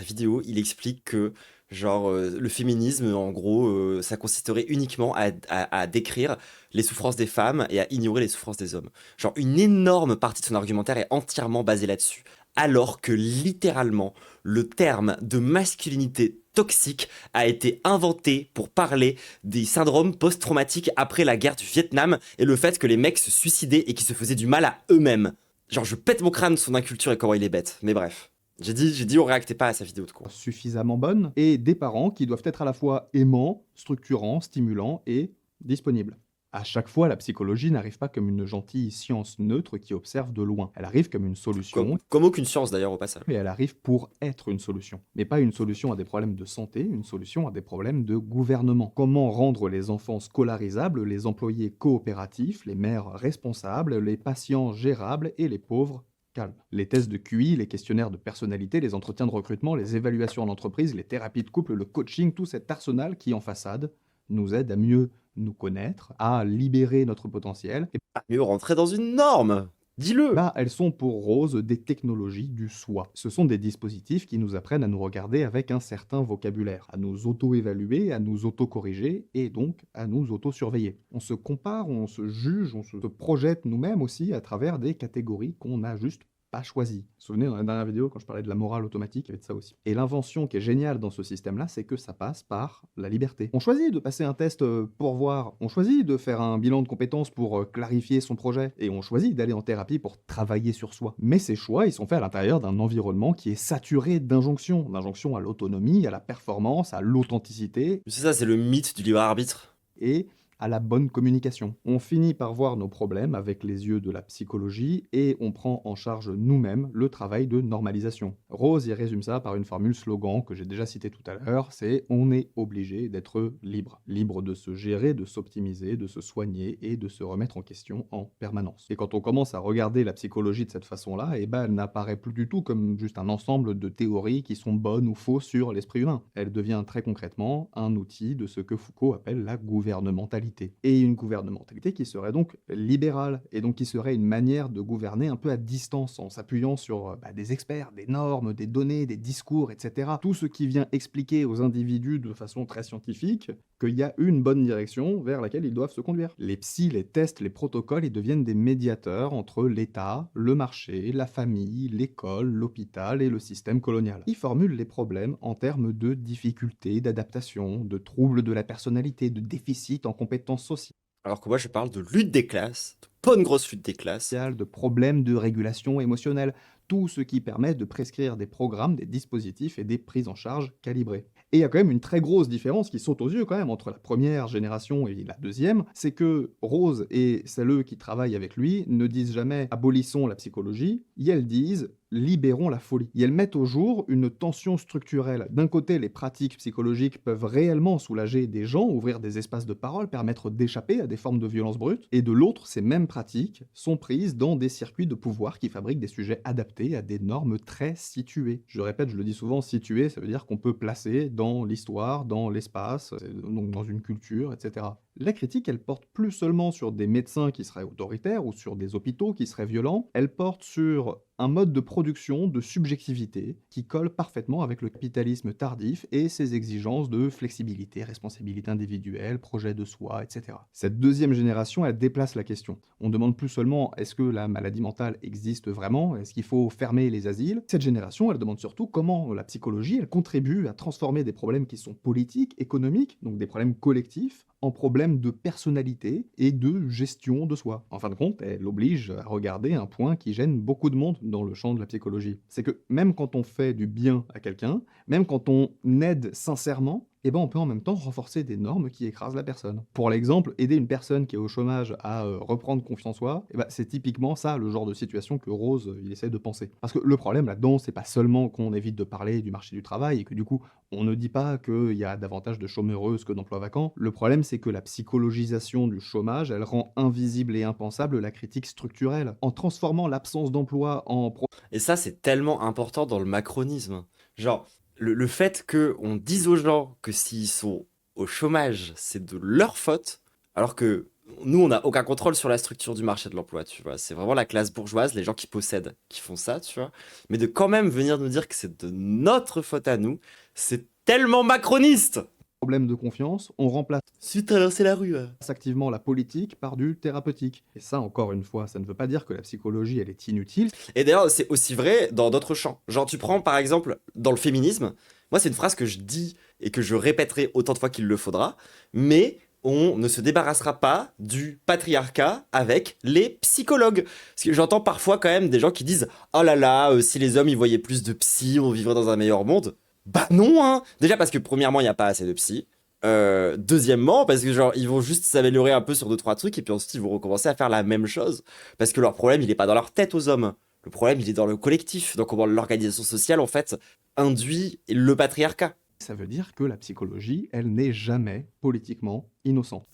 vidéo, il explique que, genre, le féminisme, en gros, ça consisterait uniquement à décrire les souffrances des femmes et à ignorer les souffrances des hommes. Genre, une énorme partie de son argumentaire est entièrement basée là-dessus. Alors que, littéralement, le terme de masculinité toxique a été inventé pour parler des syndromes post-traumatiques après la guerre du Vietnam et le fait que les mecs se suicidaient et qu'ils se faisaient du mal à eux-mêmes. Genre, je pète mon crâne son inculture et comment il est bête. Mais bref. J'ai dit on réactait pas à sa vidéo de cours. Suffisamment bonne, et des parents qui doivent être à la fois aimants, structurants, stimulants et disponibles. À chaque fois, la psychologie n'arrive pas comme une gentille science neutre qui observe de loin. Elle arrive comme une solution, Comme aucune science d'ailleurs au passage. et elle arrive pour être une solution. Mais pas une solution à des problèmes de santé, une solution à des problèmes de gouvernement. Comment rendre les enfants scolarisables, les employés coopératifs, les mères responsables, les patients gérables et les pauvres calmes. Les tests de QI, les questionnaires de personnalité, les entretiens de recrutement, les évaluations en entreprise, les thérapies de couple, le coaching, tout cet arsenal qui, en façade, nous aide à mieux nous connaître, à libérer notre potentiel. Et Mieux rentrer dans une norme. Dis-le. elles sont pour Rose des technologies du soi. Ce sont des dispositifs qui nous apprennent à nous regarder avec un certain vocabulaire, à nous auto-évaluer, à nous auto-corriger et donc à nous auto-surveiller. On se compare, on se juge, on se projette nous-mêmes aussi à travers des catégories qu'on n'a juste pas choisies. Vous vous souvenez, dans la dernière vidéo, quand je parlais de la morale automatique, il y avait de ça aussi. Et l'invention qui est géniale dans ce système-là, c'est que ça passe par la liberté. On choisit de passer un test pour voir, on choisit de faire un bilan de compétences pour clarifier son projet, et on choisit d'aller en thérapie pour travailler sur soi. Mais ces choix, ils sont faits à l'intérieur d'un environnement qui est saturé d'injonctions. D'injonctions à l'autonomie, à la performance, à l'authenticité, C'est ça, c'est le mythe du libre arbitre. et à la bonne communication. On finit par voir nos problèmes avec les yeux de la psychologie et on prend en charge nous-mêmes le travail de normalisation. Rose y résume ça par une formule slogan que j'ai déjà citée tout à l'heure, c'est « on est obligé d'être libre ». Libre de se gérer, de s'optimiser, de se soigner et de se remettre en question en permanence. Et quand on commence à regarder la psychologie de cette façon-là, elle n'apparaît plus du tout comme juste un ensemble de théories qui sont bonnes ou fausses sur l'esprit humain. Elle devient très concrètement un outil de ce que Foucault appelle la gouvernementalité. Et une gouvernementalité qui serait donc libérale, et donc qui serait une manière de gouverner un peu à distance, en s'appuyant sur des experts, des normes, des données, des discours, etc. Tout ce qui vient expliquer aux individus de façon très scientifique qu'il y a une bonne direction vers laquelle ils doivent se conduire. Les psys, les tests, les protocoles, ils deviennent des médiateurs entre l'État, le marché, la famille, l'école, l'hôpital et le système colonial. Ils formulent les problèmes en termes de difficultés, d'adaptation, de troubles de la personnalité, de déficit en compétences sociales, Alors que moi je parle de lutte des classes, de bonne grosse lutte des classes. de problèmes de régulation émotionnelle, tout ce qui permet de prescrire des programmes, des dispositifs et des prises en charge calibrées. Et il y a quand même une très grosse différence qui saute aux yeux quand même entre la première génération et la deuxième, c'est que Rose et celles qui travaillent avec lui ne disent jamais « abolissons la psychologie », et elles disent « libérons la folie ». Et elles mettent au jour une tension structurelle. D'un côté, les pratiques psychologiques peuvent réellement soulager des gens, ouvrir des espaces de parole, permettre d'échapper à des formes de violence brute, et de l'autre, ces mêmes pratiques sont prises dans des circuits de pouvoir qui fabriquent des sujets adaptés à des normes très situées. Je répète, je le dis souvent, situé, ça veut dire qu'on peut placer dans l'histoire, dans l'espace, donc dans une culture, etc. La critique, elle porte plus seulement sur des médecins qui seraient autoritaires ou sur des hôpitaux qui seraient violents, elle porte sur un mode de production de subjectivité qui colle parfaitement avec le capitalisme tardif et ses exigences de flexibilité, responsabilité individuelle, projet de soi, etc. Cette deuxième génération, elle déplace la question. On demande plus seulement est-ce que la maladie mentale existe vraiment, est-ce qu'il faut fermer les asiles. Cette génération, elle demande surtout comment la psychologie, elle contribue à transformer des problèmes qui sont politiques, économiques, donc des problèmes collectifs, en problèmes de personnalité et de gestion de soi. En fin de compte, elle oblige à regarder un point qui gêne beaucoup de monde dans le champ de la psychologie. C'est que même quand on fait du bien à quelqu'un, même quand on aide sincèrement, eh ben on peut en même temps renforcer des normes qui écrasent la personne. Pour l'exemple, aider une personne qui est au chômage à reprendre confiance en soi, eh ben c'est typiquement ça le genre de situation que Rose il essaie de penser. Parce que le problème là-dedans, c'est pas seulement qu'on évite de parler du marché du travail et que du coup on ne dit pas qu'il y a davantage de chômeuses que d'emplois vacants. Le problème, c'est que la psychologisation du chômage, elle rend invisible et impensable la critique structurelle. En transformant l'absence d'emploi en... Et ça, c'est tellement important dans le macronisme. Genre, le fait qu'on dise aux gens que s'ils sont au chômage, c'est de leur faute, alors que nous, on n'a aucun contrôle sur la structure du marché de l'emploi, tu vois. C'est vraiment la classe bourgeoise, les gens qui possèdent, qui font ça, tu vois. Mais de quand même venir nous dire que c'est de notre faute à nous, c'est tellement macroniste. problème de confiance, on remplace Suite à lancer la rue. activement la politique par du thérapeutique. Et ça, encore une fois, ça ne veut pas dire que la psychologie, elle est inutile. Et d'ailleurs, c'est aussi vrai dans d'autres champs. Genre, tu prends par exemple dans le féminisme. Moi, c'est une phrase que je dis et que je répéterai autant de fois qu'il le faudra. Mais on ne se débarrassera pas du patriarcat avec les psychologues. Parce que j'entends parfois quand même des gens qui disent « Oh là là, si les hommes ils voyaient plus de psy, on vivrait dans un meilleur monde. » Bah non, hein. Déjà parce que premièrement, il n'y a pas assez de psy. Deuxièmement, parce que genre ils vont juste s'améliorer un peu sur 2-3 trucs et puis ensuite ils vont recommencer à faire la même chose parce que leur problème il est pas dans leur tête aux hommes, le problème il est dans le collectif, donc comment l'organisation sociale en fait induit le patriarcat. Ça veut dire que la psychologie, elle n'est jamais politiquement innocente.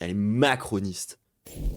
Elle est macroniste.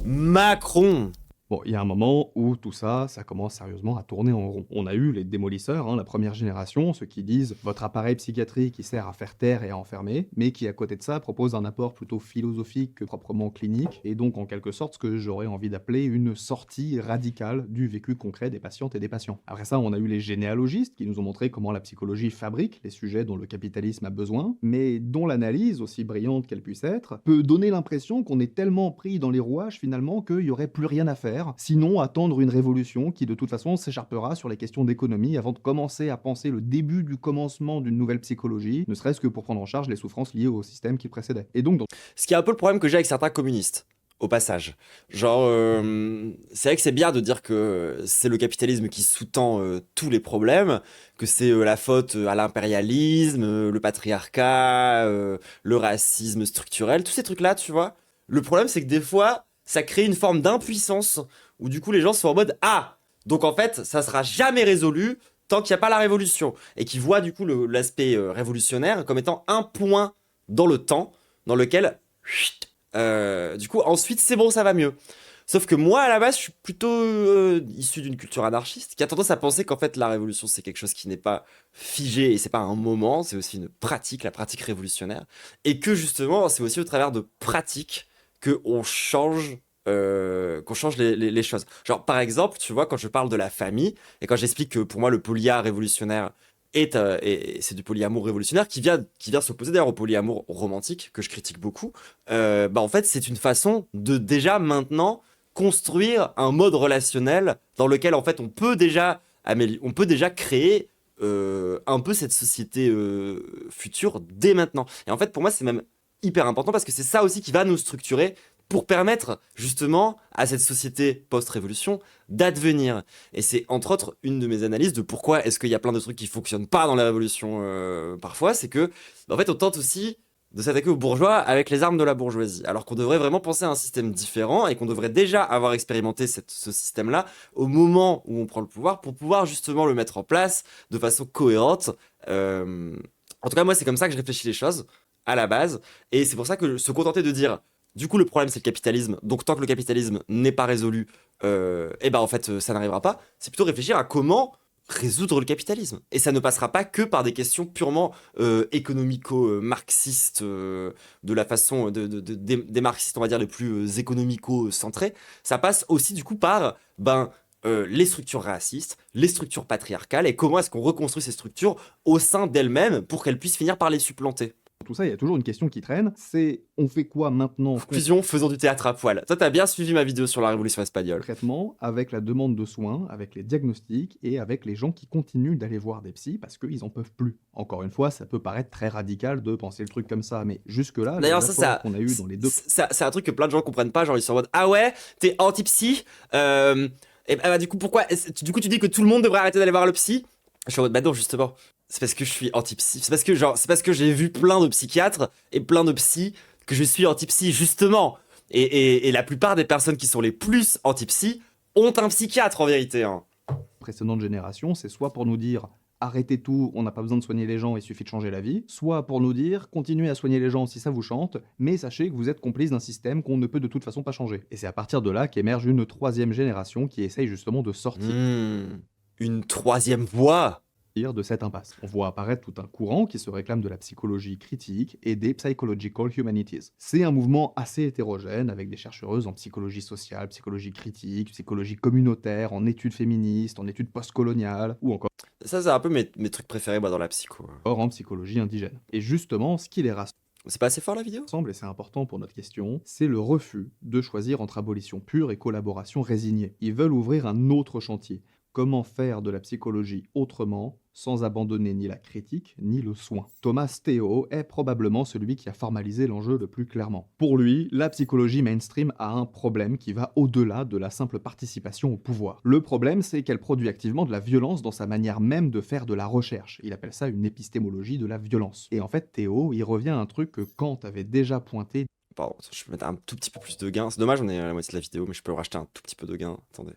Macron. Bon, il y a un moment où tout ça, ça commence sérieusement à tourner en rond. On a eu les démolisseurs, hein, la première génération, ceux qui disent votre appareil psychiatrique qui sert à faire taire et à enfermer, mais qui à côté de ça propose un apport plutôt philosophique que proprement clinique, et donc en quelque sorte ce que j'aurais envie d'appeler une sortie radicale du vécu concret des patientes et des patients. Après ça, on a eu les généalogistes qui nous ont montré comment la psychologie fabrique les sujets dont le capitalisme a besoin, mais dont l'analyse, aussi brillante qu'elle puisse être, peut donner l'impression qu'on est tellement pris dans les rouages finalement qu'il n'y aurait plus rien à faire. Sinon attendre une révolution qui de toute façon s'écharpera sur les questions d'économie avant de commencer à penser le début du commencement d'une nouvelle psychologie, ne serait-ce que pour prendre en charge les souffrances liées au système qui précédait. Et donc, Ce qui est un peu le problème que j'ai avec certains communistes, au passage. Genre, c'est vrai que c'est bien de dire que c'est le capitalisme qui sous-tend tous les problèmes, que c'est la faute à l'impérialisme, le patriarcat, le racisme structurel, tous ces trucs-là, tu vois. Le problème, c'est que des fois, ça crée une forme d'impuissance où du coup les gens sont en mode ah, donc en fait ça sera jamais résolu tant qu'il n'y a pas la révolution, et qui voient du coup l'aspect révolutionnaire comme étant un point dans le temps dans lequel du coup ensuite c'est bon, ça va mieux. Sauf que moi à la base je suis plutôt issu d'une culture anarchiste qui a tendance à penser qu'en fait la révolution c'est quelque chose qui n'est pas figé et c'est pas un moment, c'est aussi une pratique, la pratique révolutionnaire, et que justement c'est aussi au travers de pratiques qu'on change, les choses. Genre, par exemple, tu vois, quand je parle de la famille, et quand j'explique que pour moi, le polyar révolutionnaire et c'est du polyamour révolutionnaire qui vient s'opposer d'ailleurs au polyamour romantique, que je critique beaucoup, bah en fait, c'est une façon de déjà maintenant construire un mode relationnel dans lequel, en fait, on peut déjà créer un peu cette société future dès maintenant. Et en fait, pour moi, c'est même hyper important parce que c'est ça aussi qui va nous structurer pour permettre justement à cette société post-révolution d'advenir. Et c'est entre autres une de mes analyses de pourquoi est-ce qu'il y a plein de trucs qui fonctionnent pas dans la révolution parfois, c'est que en fait on tente aussi de s'attaquer aux bourgeois avec les armes de la bourgeoisie, alors qu'on devrait vraiment penser à un système différent et qu'on devrait déjà avoir expérimenté ce système-là au moment où on prend le pouvoir pour pouvoir justement le mettre en place de façon cohérente. En tout cas, moi, c'est comme ça que je réfléchis les choses à la base, et c'est pour ça que se contenter de dire Du coup, le problème, c'est le capitalisme. Donc, tant que le capitalisme n'est pas résolu, et ben en fait, ça n'arrivera pas. C'est plutôt réfléchir à comment résoudre le capitalisme. Et ça ne passera pas que par des questions purement économico-marxistes, de la façon des marxistes, on va dire, les plus économico-centrés. Ça passe aussi, du coup, par les structures racistes, les structures patriarcales, et comment est-ce qu'on reconstruit ces structures au sein d'elles-mêmes pour qu'elles puissent finir par les supplanter. Tout ça, il y a toujours une question qui traîne, c'est on fait quoi maintenant Conclusion, faisons du théâtre à poil. Toi, t'as bien suivi ma vidéo sur la Révolution espagnole. concrètement avec la demande de soins, avec les diagnostics et avec les gens qui continuent d'aller voir des psys parce qu'ils en peuvent plus. Encore une fois, ça peut paraître très radical de penser le truc comme ça, mais jusque-là, les D'ailleurs, apports qu'on a eu dans les deux... c'est un truc que plein de gens comprennent pas. Genre, ils sont en mode ah ouais, t'es anti-psy. Et du coup, pourquoi du coup, tu dis que tout le monde devrait arrêter d'aller voir le psy? Je suis en mode bah non, justement. C'est parce que je suis anti-psy. C'est parce que j'ai vu plein de psychiatres et plein de psys que je suis anti-psy, justement. Et la plupart des personnes qui sont les plus anti-psy ont un psychiatre en vérité. Hein. précédentes générations, c'est soit pour nous dire arrêtez tout, on n'a pas besoin de soigner les gens, il suffit de changer la vie, soit pour nous dire continuez à soigner les gens si ça vous chante, mais sachez que vous êtes complice d'un système qu'on ne peut de toute façon pas changer. Et c'est à partir de là qu'émerge une troisième génération qui essaye justement de sortir Une troisième voie. de cette impasse. On voit apparaître tout un courant qui se réclame de la psychologie critique et des psychological humanities. C'est un mouvement assez hétérogène avec des chercheuses en psychologie sociale, psychologie critique, psychologie communautaire, en études féministes, en études postcoloniales ou encore Ça, c'est un peu mes trucs préférés moi, dans la psycho. en psychologie indigène. Et justement, ce qui les rassemble, C'est pas assez fort la vidéo? et c'est important pour notre question, c'est le refus de choisir entre abolition pure et collaboration résignée. Ils veulent ouvrir un autre chantier. Comment faire de la psychologie autrement, sans abandonner ni la critique, ni le soin. Thomas Théo est probablement celui qui a formalisé l'enjeu le plus clairement. Pour lui, la psychologie mainstream a un problème qui va au-delà de la simple participation au pouvoir. Le problème, c'est qu'elle produit activement de la violence dans sa manière même de faire de la recherche. Il appelle ça une épistémologie de la violence. Et en fait, Théo, il revient à un truc que Kant avait déjà pointé. Pardon, je vais mettre un tout petit peu plus de gain. C'est dommage, on est à la moitié de la vidéo, mais je peux racheter un tout petit peu de gain. Attendez.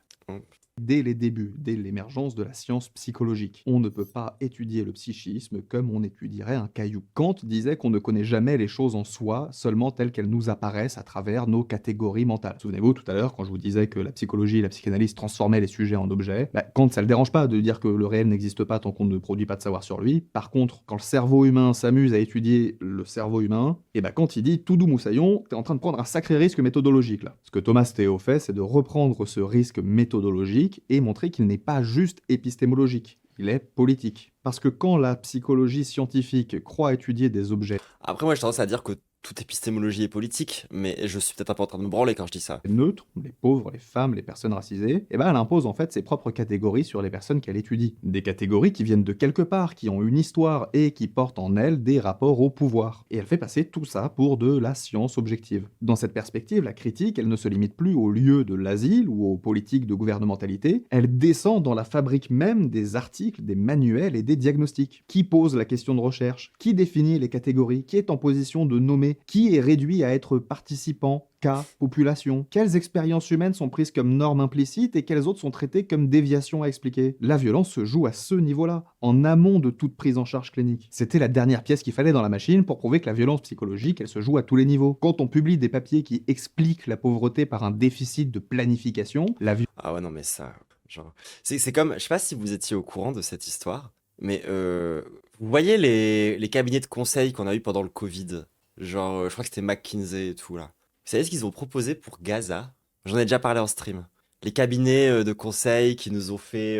Dès les débuts, dès l'émergence de la science psychologique. On ne peut pas étudier le psychisme comme on étudierait un caillou. Kant disait qu'on ne connaît jamais les choses en soi, seulement telles qu'elles nous apparaissent à travers nos catégories mentales. Souvenez-vous tout à l'heure quand je vous disais que la psychologie et la psychanalyse transformaient les sujets en objets, Kant ça le dérange pas de dire que le réel n'existe pas tant qu'on ne produit pas de savoir sur lui. Par contre, quand le cerveau humain s'amuse à étudier le cerveau humain, et Kant il dit tout doux moussaillon, t'es en train de prendre un sacré risque méthodologique là. Ce que Thomas Théo fait, c'est de reprendre ce risque méthodologique et montrer qu'il n'est pas juste épistémologique, il est politique. Parce que quand la psychologie scientifique croit étudier des objets Après, moi, j'ai tendance à dire que toute épistémologie est politique, mais je suis peut-être un peu en train de me branler quand je dis ça. neutres, les pauvres, les femmes, les personnes racisées, elle impose en fait ses propres catégories sur les personnes qu'elle étudie. Des catégories qui viennent de quelque part, qui ont une histoire et qui portent en elles des rapports au pouvoir. Et elle fait passer tout ça pour de la science objective. Dans cette perspective, la critique, elle ne se limite plus au lieu de l'asile ou aux politiques de gouvernementalité, elle descend dans la fabrique même des articles, des manuels et des diagnostics. Qui pose la question de recherche? Qui définit les catégories? Qui est en position de nommer? Qui est réduit à être participant, cas, population? Quelles expériences humaines sont prises comme normes implicites et quelles autres sont traitées comme déviations à expliquer? La violence se joue à ce niveau-là, en amont de toute prise en charge clinique. C'était la dernière pièce qu'il fallait dans la machine pour prouver que la violence psychologique, elle se joue à tous les niveaux. Quand on publie des papiers qui expliquent la pauvreté par un déficit de planification, la violence... Ah ouais, non, mais ça, genre... C'est comme... Je sais pas si vous étiez au courant de cette histoire, mais vous voyez les cabinets de conseil qu'on a eu pendant le Covid? Genre, je crois que c'était McKinsey et tout, là. Vous savez ce qu'ils ont proposé pour Gaza? J'en ai déjà parlé en stream. Les cabinets de conseil qui nous ont fait,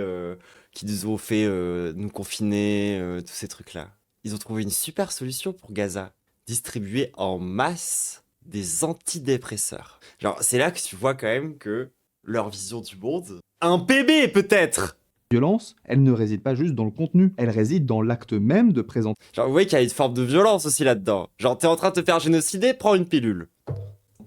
nous confiner, tous ces trucs-là. Ils ont trouvé une super solution pour Gaza. Distribuer en masse des antidépresseurs. Genre, c'est là que tu vois quand même que leur vision du monde... Un PB, peut-être! violence, elle ne réside pas juste dans le contenu, elle réside dans l'acte même de présenter Genre, vous voyez qu'il y a une forme de violence aussi là-dedans. Genre, t'es en train de te faire génocider, prends une pilule.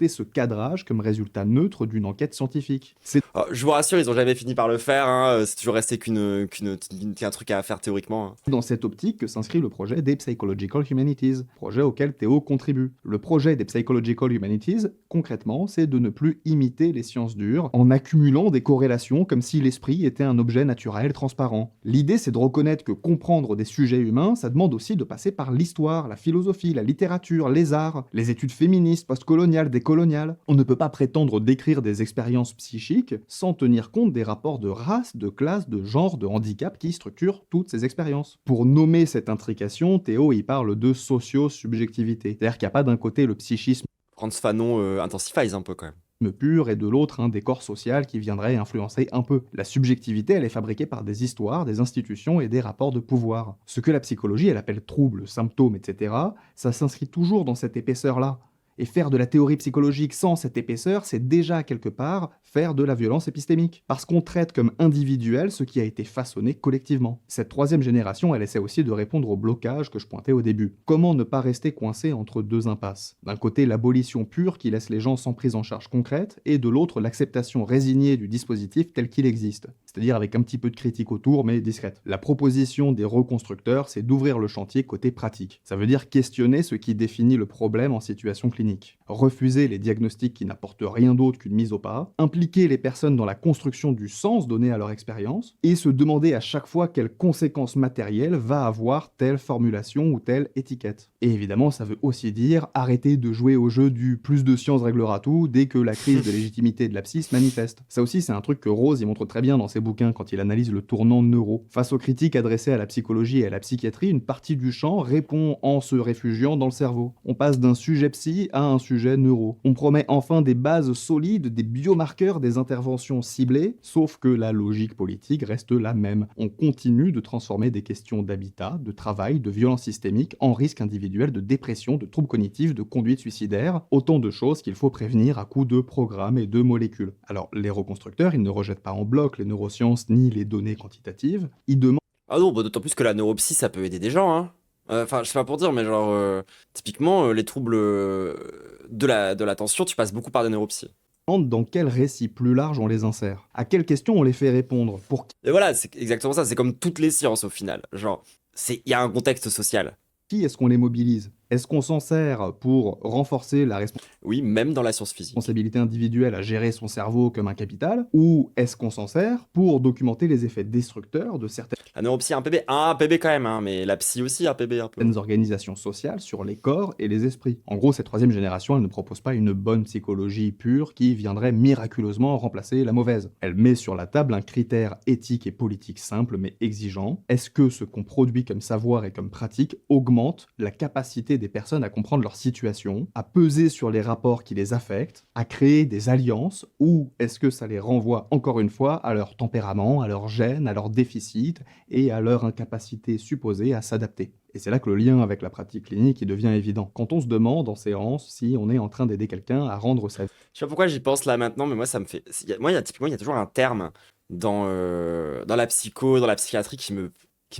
ce cadrage comme résultat neutre d'une enquête scientifique. C'est Oh, je vous rassure, ils ont jamais fini par le faire, hein. C'est toujours resté qu'un truc à faire théoriquement. Hein. dans cette optique que s'inscrit le projet des Psychological Humanities, projet auquel Théo contribue. Le projet des Psychological Humanities, concrètement, c'est de ne plus imiter les sciences dures en accumulant des corrélations comme si l'esprit était un objet naturel transparent. L'idée, c'est de reconnaître que comprendre des sujets humains, ça demande aussi de passer par l'histoire, la philosophie, la littérature, les arts, les études féministes, postcoloniales, des coloniale. On ne peut pas prétendre décrire des expériences psychiques sans tenir compte des rapports de race, de classe, de genre, de handicap qui structurent toutes ces expériences. Pour nommer cette intrication, Théo y parle de socio-subjectivité. C'est-à-dire qu'il n'y a pas d'un côté le psychisme Franz Fanon intensifies un peu quand même. pur et de l'autre un décor social qui viendrait influencer un peu. La subjectivité, elle est fabriquée par des histoires, des institutions et des rapports de pouvoir. Ce que la psychologie, elle appelle troubles, symptômes, etc., ça s'inscrit toujours dans cette épaisseur-là. Et faire de la théorie psychologique sans cette épaisseur, c'est déjà quelque part faire de la violence épistémique. Parce qu'on traite comme individuel ce qui a été façonné collectivement. Cette troisième génération, elle essaie aussi de répondre au blocage que je pointais au début. Comment ne pas rester coincé entre deux impasses? D'un côté, l'abolition pure qui laisse les gens sans prise en charge concrète, et de l'autre, l'acceptation résignée du dispositif tel qu'il existe. C'est-à-dire avec un petit peu de critique autour, mais discrète. La proposition des reconstructeurs, c'est d'ouvrir le chantier côté pratique. Ça veut dire questionner ce qui définit le problème en situation clinique. Refuser les diagnostics qui n'apportent rien d'autre qu'une mise au pas, impliquer les personnes dans la construction du sens donné à leur expérience, et se demander à chaque fois quelles conséquences matérielles va avoir telle formulation ou telle étiquette. Et évidemment, ça veut aussi dire arrêter de jouer au jeu du plus de science réglera tout dès que la crise de légitimité de la psy se manifeste. Ça aussi, c'est un truc que Rose y montre très bien dans ses bouquins quand il analyse le tournant neuro. Face aux critiques adressées à la psychologie et à la psychiatrie, une partie du champ répond en se réfugiant dans le cerveau. On passe d'un sujet psy à un sujet neuro. On promet enfin des bases solides, des biomarqueurs, des interventions ciblées, sauf que la logique politique reste la même. On continue de transformer des questions d'habitat, de travail, de violence systémique en risque individuel de dépression, de troubles cognitifs, de conduite suicidaire, autant de choses qu'il faut prévenir à coups de programmes et de molécules. Alors, les reconstructeurs, ils ne rejettent pas en bloc les neurosciences ni les données quantitatives, ils demandent Ah non, bah, d'autant plus que la neuropsy, ça peut aider des gens, hein. Enfin, je sais pas pour dire, mais genre, typiquement, les troubles de l'attention, tu passes beaucoup par des neuropsies. dans quel récit plus large on les insère, à quelles questions on les fait répondre, pour Et voilà, c'est exactement ça, c'est comme toutes les sciences au final. Genre, il y a un contexte social. qui est-ce qu'on les mobilise? Est-ce qu'on s'en sert pour renforcer la Oui, même dans la science physique. responsabilité individuelle à gérer son cerveau comme un capital, ou est-ce qu'on s'en sert pour documenter les effets destructeurs de certaines La neuropsy, un PB quand même, hein, mais la psy aussi, un PB un peu. organisations sociales sur les corps et les esprits? En gros, cette troisième génération, elle ne propose pas une bonne psychologie pure qui viendrait miraculeusement remplacer la mauvaise. Elle met sur la table un critère éthique et politique simple mais exigeant. Est-ce que ce qu'on produit comme savoir et comme pratique augmente la capacité des personnes à comprendre leur situation, à peser sur les rapports qui les affectent, à créer des alliances, ou est-ce que ça les renvoie encore une fois à leur tempérament, à leur gène, à leurs déficits et à leur incapacité supposée à s'adapter? Et c'est là que le lien avec la pratique clinique il devient évident. Quand on se demande en séance si on est en train d'aider quelqu'un à rendre sa vie Je sais pas pourquoi j'y pense là maintenant, mais moi ça me fait. Typiquement, il y a toujours un terme dans la psycho, dans la psychiatrie qui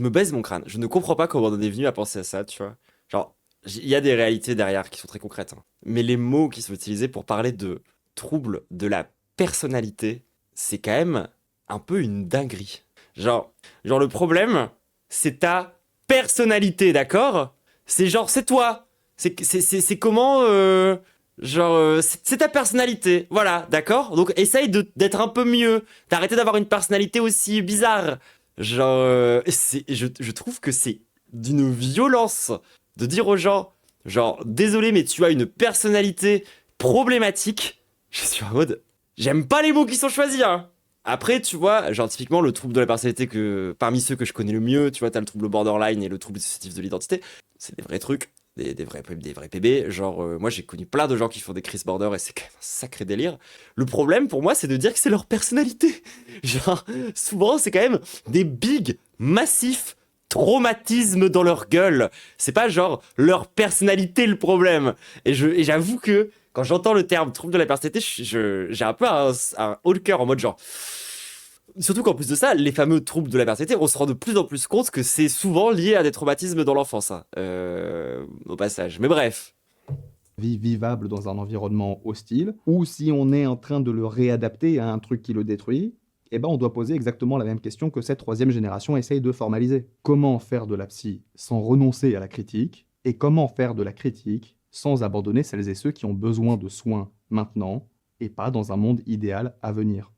me baise mon crâne. Je ne comprends pas comment on en est venu à penser à ça, tu vois. Genre, il y a des réalités derrière qui sont très concrètes, hein. Mais les mots qui sont utilisés pour parler de troubles de la personnalité, c'est quand même un peu une dinguerie. Genre le problème, c'est ta personnalité, d'accord? C'est toi. C'est comment, c'est ta personnalité. Voilà, d'accord? Donc essaye d'être un peu mieux. D'arrêter d'avoir une personnalité aussi bizarre. Je trouve que c'est d'une violence de dire aux gens, genre, désolé, mais tu as une personnalité problématique. Je suis en mode, j'aime pas les mots qui sont choisis, hein. Après, tu vois, genre, typiquement, le trouble de la personnalité parmi ceux que je connais le mieux, tu vois, t'as le trouble borderline et le trouble dissociatif de l'identité. C'est des vrais trucs, des vrais PB. Genre, moi, j'ai connu plein de gens qui font des crises border et c'est quand même un sacré délire. Le problème, pour moi, c'est de dire que c'est leur personnalité. Genre, souvent, c'est quand même des big, massifs traumatismes dans leur gueule. C'est pas genre leur personnalité le problème. Et j'avoue que quand j'entends le terme trouble de la personnalité, j'ai un peu un haut le cœur en mode genre. Surtout qu'en plus de ça, les fameux troubles de la personnalité, on se rend de plus en plus compte que c'est souvent lié à des traumatismes dans l'enfance, hein, au passage. Mais bref. vie vivable dans un environnement hostile, ou si on est en train de le réadapter à un truc qui le détruit, eh ben on doit poser exactement la même question que cette troisième génération essaye de formaliser. Comment faire de la psy sans renoncer à la critique, et comment faire de la critique sans abandonner celles et ceux qui ont besoin de soins maintenant, et pas dans un monde idéal à venir.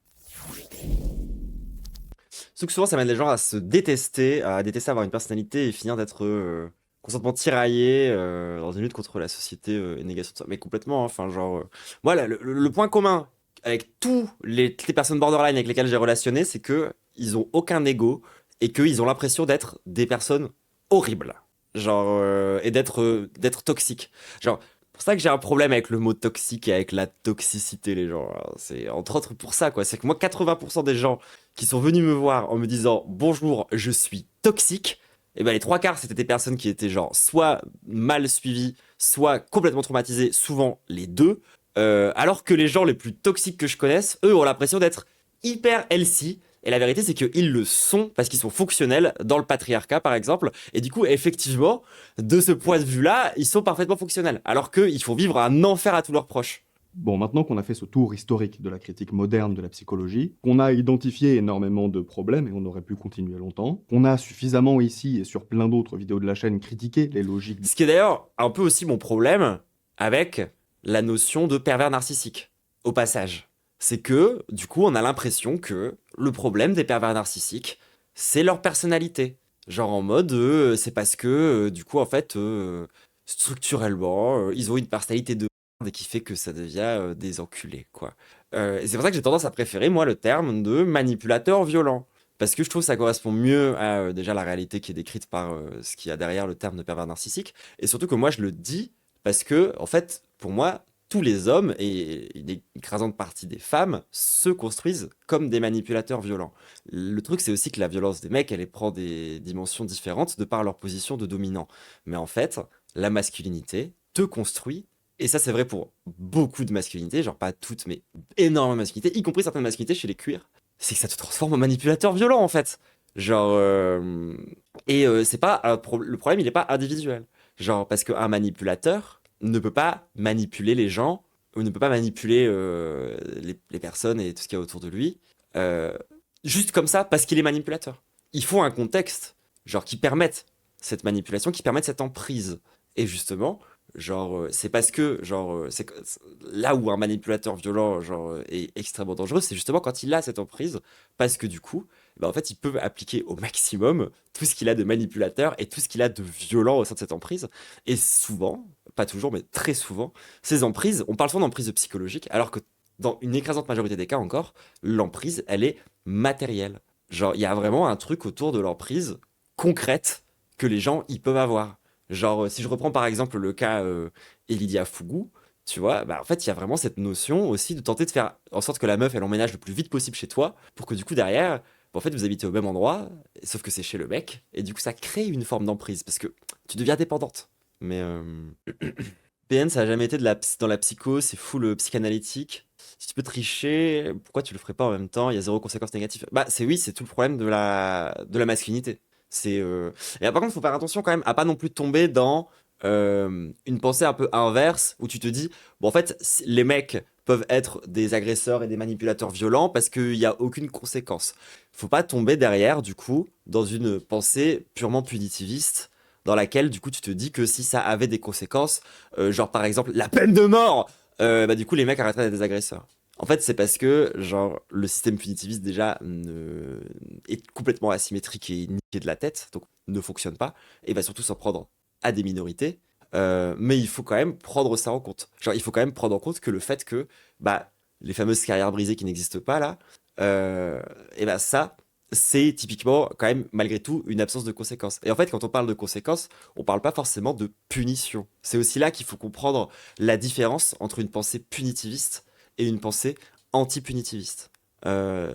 Sauf que souvent ça mène les gens à se détester, à détester avoir une personnalité et finir d'être consentement tiraillé dans une lutte contre la société et négation de ça. Mais complètement, hein, enfin, genre. Moi, le point commun avec toutes les personnes borderline avec lesquelles j'ai relationné, c'est que ils ont aucun ego et qu'ils ont l'impression d'être des personnes horribles. Genre, et d'être toxiques. Genre, pour ça que j'ai un problème avec le mot toxique et avec la toxicité, les gens. Alors, c'est entre autres pour ça, quoi. C'est que moi, 80% des gens qui sont venus me voir en me disant bonjour, je suis toxique, et ben les trois quarts, c'était des personnes qui étaient genre soit mal suivies, soit complètement traumatisées, souvent les deux. Alors que les gens les plus toxiques que je connaisse, eux, ont l'impression d'être hyper healthy. Et la vérité, c'est qu'ils le sont parce qu'ils sont fonctionnels dans le patriarcat, par exemple. Et du coup, effectivement, de ce point de vue-là, ils sont parfaitement fonctionnels. Alors qu'ils font vivre un enfer à tous leurs proches. Bon, maintenant qu'on a fait ce tour historique de la critique moderne de la psychologie, qu'on a identifié énormément de problèmes, et on aurait pu continuer longtemps, qu'on a suffisamment ici et sur plein d'autres vidéos de la chaîne critiqué les logiques... Ce qui est d'ailleurs un peu aussi mon problème avec la notion de pervers narcissique, au passage. C'est que, du coup, on a l'impression que le problème des pervers narcissiques, c'est leur personnalité. Genre en mode, c'est parce que, du coup, en fait, structurellement, ils ont une personnalité de merde et qui fait que ça devient des enculés, quoi. Et c'est pour ça que j'ai tendance à préférer, moi, le terme de manipulateur violent. Parce que je trouve que ça correspond mieux à déjà la réalité qui est décrite par ce qu'il y a derrière le terme de pervers narcissique. Et surtout que moi, je le dis parce que, en fait, pour moi, tous les hommes et une écrasante partie des femmes se construisent comme des manipulateurs violents. Le truc, c'est aussi que la violence des mecs, elle prend des dimensions différentes de par leur position de dominant. Mais en fait, la masculinité te construit. Et ça, c'est vrai pour beaucoup de masculinités, genre pas toutes, mais énormément de masculinités, y compris certaines masculinités chez les cuirs. C'est que ça te transforme en manipulateur violent, en fait. Genre. C'est pas le problème, il est pas individuel. Genre, parce qu'un manipulateur ne peut pas manipuler les gens, ou ne peut pas manipuler les personnes et tout ce qu'il y a autour de lui, euh, juste comme ça, parce qu'il est manipulateur. Il faut un contexte, genre, qui permette cette manipulation, qui permette cette emprise. Et justement, genre, c'est parce que, genre, là où un manipulateur violent, genre, est extrêmement dangereux, c'est justement quand il a cette emprise, parce que du coup, bah, en fait, il peut appliquer au maximum tout ce qu'il a de manipulateur et tout ce qu'il a de violent au sein de cette emprise. Et souvent, pas toujours, mais très souvent, ces emprises, on parle souvent d'emprise psychologique, alors que dans une écrasante majorité des cas encore, l'emprise, elle est matérielle. Genre, il y a vraiment un truc autour de l'emprise concrète que les gens, ils peuvent avoir. Genre, si je reprends par exemple le cas Elidia Fougou, tu vois, bah en fait, il y a vraiment cette notion aussi de tenter de faire en sorte que la meuf, elle emménage le plus vite possible chez toi, pour que du coup, derrière, bah, en fait, vous habitez au même endroit, sauf que c'est chez le mec, et du coup, ça crée une forme d'emprise, parce que tu deviens dépendante. Mais PN, ça a jamais été dans la psycho, c'est full psychanalytique. Si tu peux tricher, pourquoi tu le ferais pas en même temps? Il y a zéro conséquence négative. Bah, c'est oui, c'est tout le problème de la masculinité. C'est Et par contre, faut faire attention quand même à pas non plus tomber dans une pensée un peu inverse où tu te dis, bon, en fait, les mecs peuvent être des agresseurs et des manipulateurs violents parce qu'il n'y a aucune conséquence. Faut pas tomber derrière, du coup, dans une pensée purement punitiviste dans laquelle, du coup, tu te dis que si ça avait des conséquences, genre par exemple la peine de mort, bah du coup, les mecs arrêteraient d'être des agresseurs. En fait, c'est parce que, genre, le système punitiviste, déjà, est complètement asymétrique et niqué de la tête, donc ne fonctionne pas, et va surtout s'en prendre à des minorités. Mais il faut quand même prendre ça en compte. Genre, il faut quand même prendre en compte que le fait que, bah, les fameuses carrières brisées qui n'existent pas, là, et bah, ça, c'est typiquement, quand même, malgré tout, une absence de conséquences. Et en fait, quand on parle de conséquences, on parle pas forcément de punition. C'est aussi là qu'il faut comprendre la différence entre une pensée punitiviste et une pensée anti-punitiviste. Euh,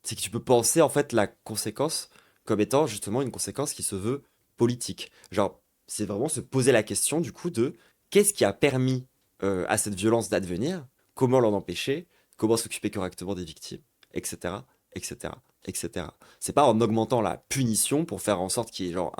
c'est que tu peux penser en fait la conséquence comme étant justement une conséquence qui se veut politique. Genre, c'est vraiment se poser la question du coup de qu'est-ce qui a permis à cette violence d'advenir, comment l'en empêcher, comment s'occuper correctement des victimes, etc., etc., etc. C'est pas en augmentant la punition pour faire en sorte qu'il y ait genre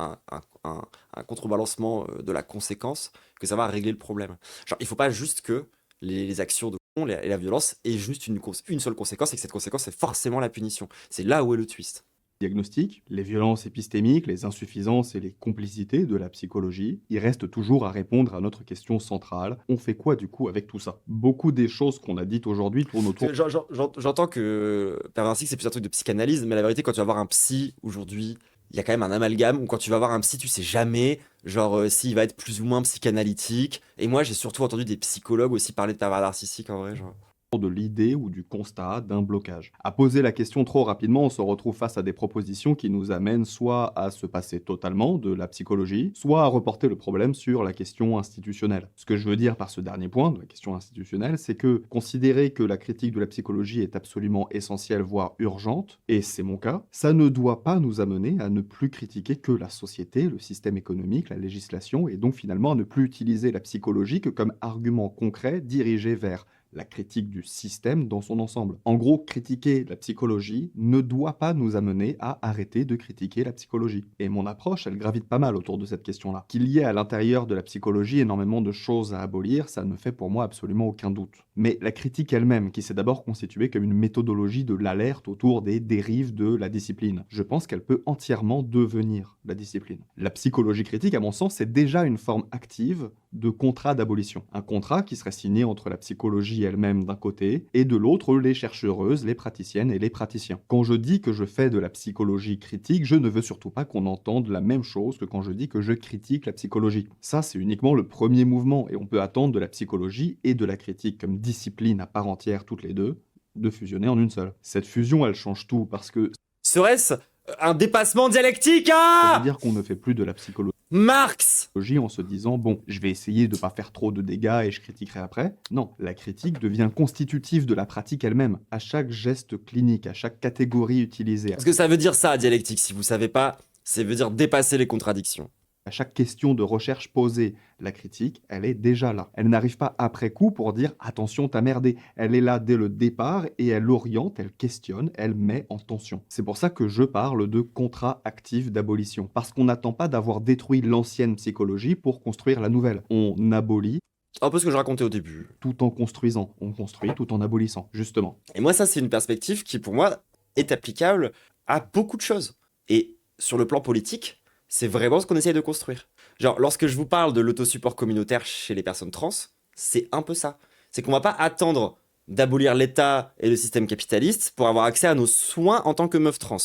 un contrebalancement de la conséquence que ça va régler le problème. Genre, il faut pas juste que les actions de et la violence aient juste une seule conséquence et que cette conséquence c'est forcément la punition. C'est là où est le twist. Diagnostic, les violences épistémiques, les insuffisances et les complicités de la psychologie, il reste toujours à répondre à notre question centrale. On fait quoi du coup avec tout ça? Beaucoup des choses qu'on a dites aujourd'hui tournent autour... J'entends que pervers narcissique c'est plus un truc de psychanalyse, mais la vérité quand tu vas voir un psy aujourd'hui, il y a quand même un amalgame où quand tu vas voir un psy, tu sais jamais, genre, s'il va être plus ou moins psychanalytique. Et moi, j'ai surtout entendu des psychologues aussi parler de pervers narcissique, en vrai, genre. De l'idée ou du constat d'un blocage. À poser la question trop rapidement, on se retrouve face à des propositions qui nous amènent soit à se passer totalement de la psychologie, soit à reporter le problème sur la question institutionnelle. Ce que je veux dire par ce dernier point, de la question institutionnelle, c'est que considérer que la critique de la psychologie est absolument essentielle, voire urgente, et c'est mon cas, ça ne doit pas nous amener à ne plus critiquer que la société, le système économique, la législation, et donc finalement à ne plus utiliser la psychologie que comme argument concret dirigé vers la critique du système dans son ensemble. En gros, critiquer la psychologie ne doit pas nous amener à arrêter de critiquer la psychologie. Et mon approche, elle gravite pas mal autour de cette question-là. Qu'il y ait à l'intérieur de la psychologie énormément de choses à abolir, ça ne fait pour moi absolument aucun doute. Mais la critique elle-même, qui s'est d'abord constituée comme une méthodologie de l'alerte autour des dérives de la discipline, je pense qu'elle peut entièrement devenir la discipline. La psychologie critique, à mon sens, c'est déjà une forme active de contrat d'abolition. Un contrat qui serait signé entre la psychologie elle-même d'un côté, et de l'autre les chercheuses, les praticiennes et les praticiens. Quand je dis que je fais de la psychologie critique, je ne veux surtout pas qu'on entende la même chose que quand je dis que je critique la psychologie. Ça, c'est uniquement le premier mouvement, et on peut attendre de la psychologie et de la critique comme discipline à part entière, toutes les deux, de fusionner en une seule. Cette fusion, elle change tout, parce que Serait-ce un dépassement dialectique, ça veut hein? dire qu'on ne fait plus de la psychologie Marx! en se disant bon, je vais essayer de pas faire trop de dégâts et je critiquerai après. Non, la critique devient constitutive de la pratique elle-même, à chaque geste clinique, à chaque catégorie utilisée, Parce que ça veut dire ça, dialectique, si vous savez pas, ça veut dire dépasser les contradictions. à chaque question de recherche posée. La critique, elle est déjà là. Elle n'arrive pas après coup pour dire attention, t'as merdé. Elle est là dès le départ et elle oriente, elle questionne, elle met en tension. C'est pour ça que je parle de contrat actif d'abolition. Parce qu'on n'attend pas d'avoir détruit l'ancienne psychologie pour construire la nouvelle. On abolit Un peu ce que je racontais au début. tout en construisant. On construit tout en abolissant, justement. Et moi, ça, c'est une perspective qui, pour moi, est applicable à beaucoup de choses. Et sur le plan politique, c'est vraiment ce qu'on essaye de construire. Genre, lorsque je vous parle de l'autosupport communautaire chez les personnes trans, c'est un peu ça. C'est qu'on va pas attendre d'abolir l'État et le système capitaliste pour avoir accès à nos soins en tant que meuf trans.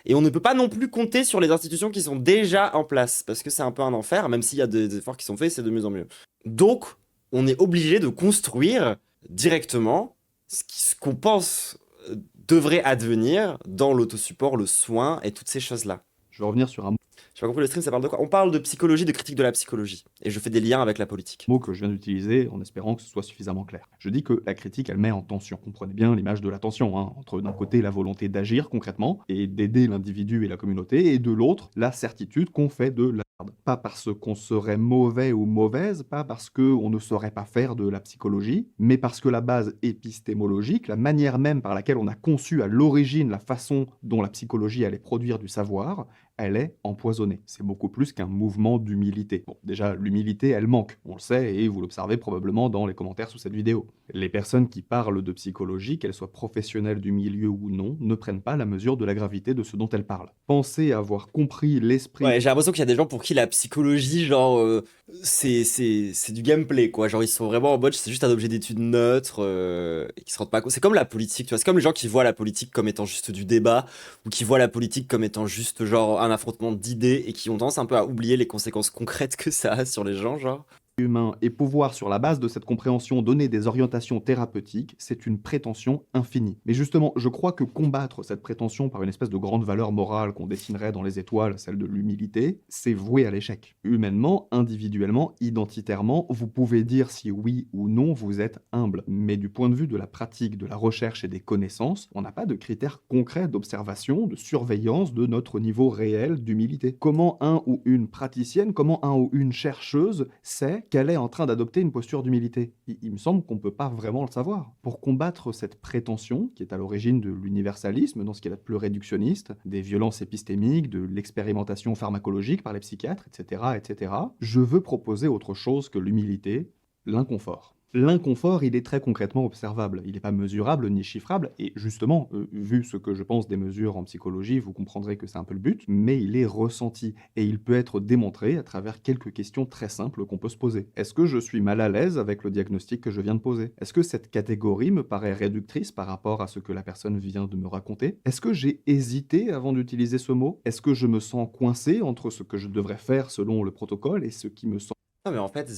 Et on ne peut pas non plus compter sur les institutions qui sont déjà en place, parce que c'est un peu un enfer, même s'il y a des efforts qui sont faits, c'est de mieux en mieux. Donc, on est obligé de construire directement ce qu'on pense devrait advenir dans l'autosupport, le soin et toutes ces choses-là. Je vais revenir sur un J'ai pas compris le stream, ça parle de quoi? On parle de psychologie, de critique de la psychologie. Et je fais des liens avec la politique. mot que je viens d'utiliser en espérant que ce soit suffisamment clair. Je dis que la critique, elle met en tension. Comprenez bien l'image de la tension, hein, entre d'un côté la volonté d'agir concrètement et d'aider l'individu et la communauté, et de l'autre la certitude qu'on fait de la merde. Pas parce qu'on serait mauvais ou mauvaise, pas parce qu'on ne saurait pas faire de la psychologie, mais parce que la base épistémologique, la manière même par laquelle on a conçu à l'origine la façon dont la psychologie allait produire du savoir, elle est empoisonnée. C'est beaucoup plus qu'un mouvement d'humilité. Bon, déjà, l'humilité, elle manque, on le sait, et vous l'observez probablement dans les commentaires sous cette vidéo. Les personnes qui parlent de psychologie, qu'elles soient professionnelles du milieu ou non, ne prennent pas la mesure de la gravité de ce dont elles parlent. Pensez avoir compris l'esprit... Ouais, j'ai l'impression qu'il y a des gens pour qui la psychologie, genre, c'est du gameplay, quoi. Genre, ils sont vraiment en mode, c'est juste un objet d'étude neutre, et qui se rendent pas compte. C'est comme la politique, tu vois. C'est comme les gens qui voient la politique comme étant juste du débat, ou qui voient la politique comme étant juste, genre, un affrontement d'idées, et qui ont tendance un peu à oublier les conséquences concrètes que ça a sur les gens, genre. humain et pouvoir sur la base de cette compréhension donner des orientations thérapeutiques, c'est une prétention infinie. Mais justement, je crois que combattre cette prétention par une espèce de grande valeur morale qu'on dessinerait dans les étoiles, celle de l'humilité, c'est voué à l'échec. Humainement, individuellement, identitairement, vous pouvez dire si oui ou non vous êtes humble. Mais du point de vue de la pratique, de la recherche et des connaissances, on n'a pas de critères concrets d'observation, de surveillance de notre niveau réel d'humilité. Comment un ou une praticienne, comment un ou une chercheuse sait qu'elle est en train d'adopter une posture d'humilité? Il me semble qu'on ne peut pas vraiment le savoir. Pour combattre cette prétention, qui est à l'origine de l'universalisme, dans ce qu'il y a de plus réductionniste, des violences épistémiques, de l'expérimentation pharmacologique par les psychiatres, etc., je veux proposer autre chose que l'humilité, l'inconfort. L'inconfort, il est très concrètement observable. Il n'est pas mesurable ni chiffrable. Et justement, vu ce que je pense des mesures en psychologie, vous comprendrez que c'est un peu le but, mais il est ressenti. Et il peut être démontré à travers quelques questions très simples qu'on peut se poser. Est-ce que je suis mal à l'aise avec le diagnostic que je viens de poser? Est-ce que cette catégorie me paraît réductrice par rapport à ce que la personne vient de me raconter? Est-ce que j'ai hésité avant d'utiliser ce mot? Est-ce que je me sens coincé entre ce que je devrais faire selon le protocole et ce qui me Non, mais en fait,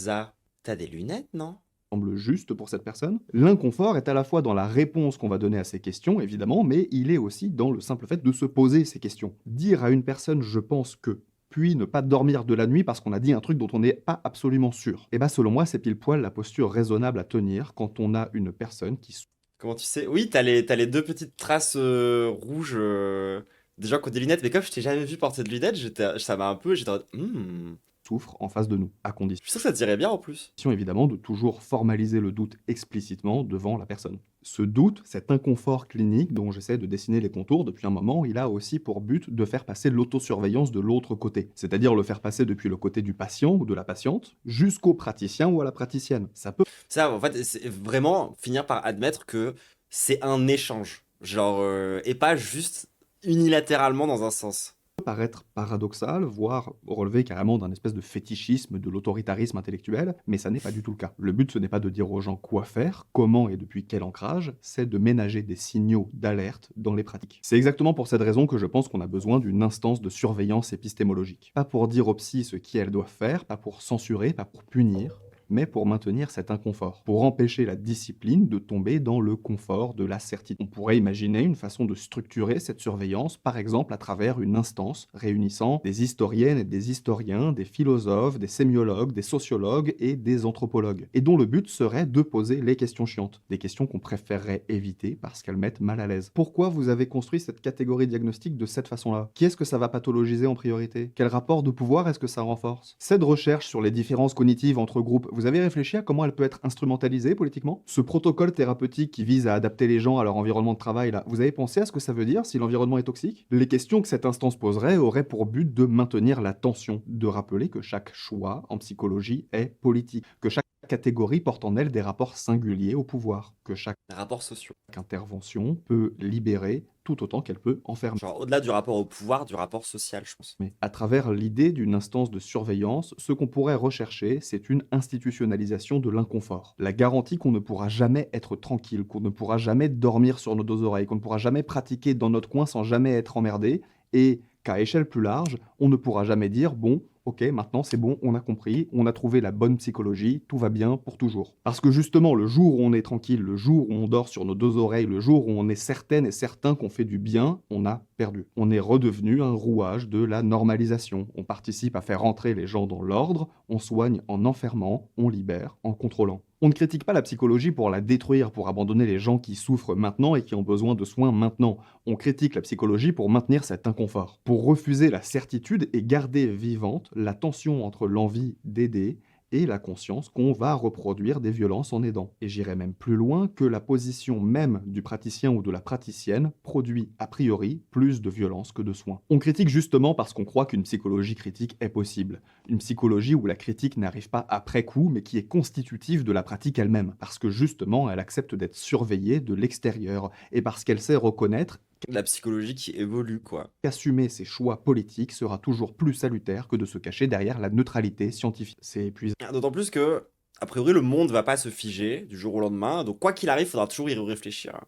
t'as des lunettes, non? semble juste pour cette personne? L'inconfort est à la fois dans la réponse qu'on va donner à ces questions, évidemment, mais il est aussi dans le simple fait de se poser ces questions. Dire à une personne «je pense que», puis ne pas dormir de la nuit parce qu'on a dit un truc dont on n'est pas absolument sûr. Et bah selon moi, c'est pile poil la posture raisonnable à tenir quand on a une personne qui Comment tu sais? Oui, t'as les deux petites traces rouges des gens qui ont des lunettes, mais comme je t'ai jamais vu porter de lunettes, ça m'a un peu. J'étais en mode, souffre en face de nous, à Je suis sûr que ça tirait bien en plus. condition évidemment de toujours formaliser le doute explicitement devant la personne. Ce doute, cet inconfort clinique dont j'essaie de dessiner les contours depuis un moment, il a aussi pour but de faire passer l'autosurveillance de l'autre côté, c'est-à-dire le faire passer depuis le côté du patient ou de la patiente jusqu'au praticien ou à la praticienne. Ça peut Ça, en fait, c'est vraiment finir par admettre que c'est un échange. Genre, et pas juste unilatéralement dans un sens. paraître paradoxal, voire relever carrément d'un espèce de fétichisme, de l'autoritarisme intellectuel, mais ça n'est pas du tout le cas. Le but, ce n'est pas de dire aux gens quoi faire, comment et depuis quel ancrage, c'est de ménager des signaux d'alerte dans les pratiques. C'est exactement pour cette raison que je pense qu'on a besoin d'une instance de surveillance épistémologique. Pas pour dire aux psys ce qu'elles doivent faire, pas pour censurer, pas pour punir, mais pour maintenir cet inconfort, pour empêcher la discipline de tomber dans le confort de la certitude. On pourrait imaginer une façon de structurer cette surveillance, par exemple à travers une instance réunissant des historiennes et des historiens, des philosophes, des sémiologues, des sociologues et des anthropologues, et dont le but serait de poser les questions chiantes, des questions qu'on préférerait éviter parce qu'elles mettent mal à l'aise. Pourquoi vous avez construit cette catégorie diagnostique de cette façon-là? Qui est-ce que ça va pathologiser en priorité? Quel rapport de pouvoir est-ce que ça renforce? Cette recherche sur les différences cognitives entre groupes, vous avez réfléchi à comment elle peut être instrumentalisée politiquement? Ce protocole thérapeutique qui vise à adapter les gens à leur environnement de travail, là, vous avez pensé à ce que ça veut dire si l'environnement est toxique? Les questions que cette instance poserait auraient pour but de maintenir la tension, de rappeler que chaque choix en psychologie est politique, que chaque catégorie porte en elle des rapports singuliers au pouvoir, que chaque Rapports sociaux. intervention peut libérer tout autant qu'elle peut enfermer. Genre, au-delà du rapport au pouvoir, du rapport social, je pense. Mais à travers l'idée d'une instance de surveillance, ce qu'on pourrait rechercher, c'est une institutionnalisation de l'inconfort. La garantie qu'on ne pourra jamais être tranquille, qu'on ne pourra jamais dormir sur nos deux oreilles, qu'on ne pourra jamais pratiquer dans notre coin sans jamais être emmerdé, et qu'à échelle plus large, on ne pourra jamais dire bon, ok, maintenant c'est bon, on a compris, on a trouvé la bonne psychologie, tout va bien pour toujours. Parce que justement, le jour où on est tranquille, le jour où on dort sur nos deux oreilles, le jour où on est certaine et certain qu'on fait du bien, on a perdu. On est redevenu un rouage de la normalisation. On participe à faire entrer les gens dans l'ordre, on soigne en enfermant, on libère en contrôlant. On ne critique pas la psychologie pour la détruire, pour abandonner les gens qui souffrent maintenant et qui ont besoin de soins maintenant. On critique la psychologie pour maintenir cet inconfort, pour refuser la certitude et garder vivante la tension entre l'envie d'aider et la conscience qu'on va reproduire des violences en aidant. Et j'irais même plus loin que la position même du praticien ou de la praticienne produit a priori plus de violence que de soins. On critique justement parce qu'on croit qu'une psychologie critique est possible. Une psychologie où la critique n'arrive pas après coup, mais qui est constitutive de la pratique elle-même. Parce que justement, elle accepte d'être surveillée de l'extérieur, et parce qu'elle sait reconnaître La psychologie qui évolue, quoi. qu'assumer ses choix politiques sera toujours plus salutaire que de se cacher derrière la neutralité scientifique. C'est épuisant. D'autant plus que, a priori, le monde va pas se figer du jour au lendemain, donc quoi qu'il arrive, il faudra toujours y réfléchir.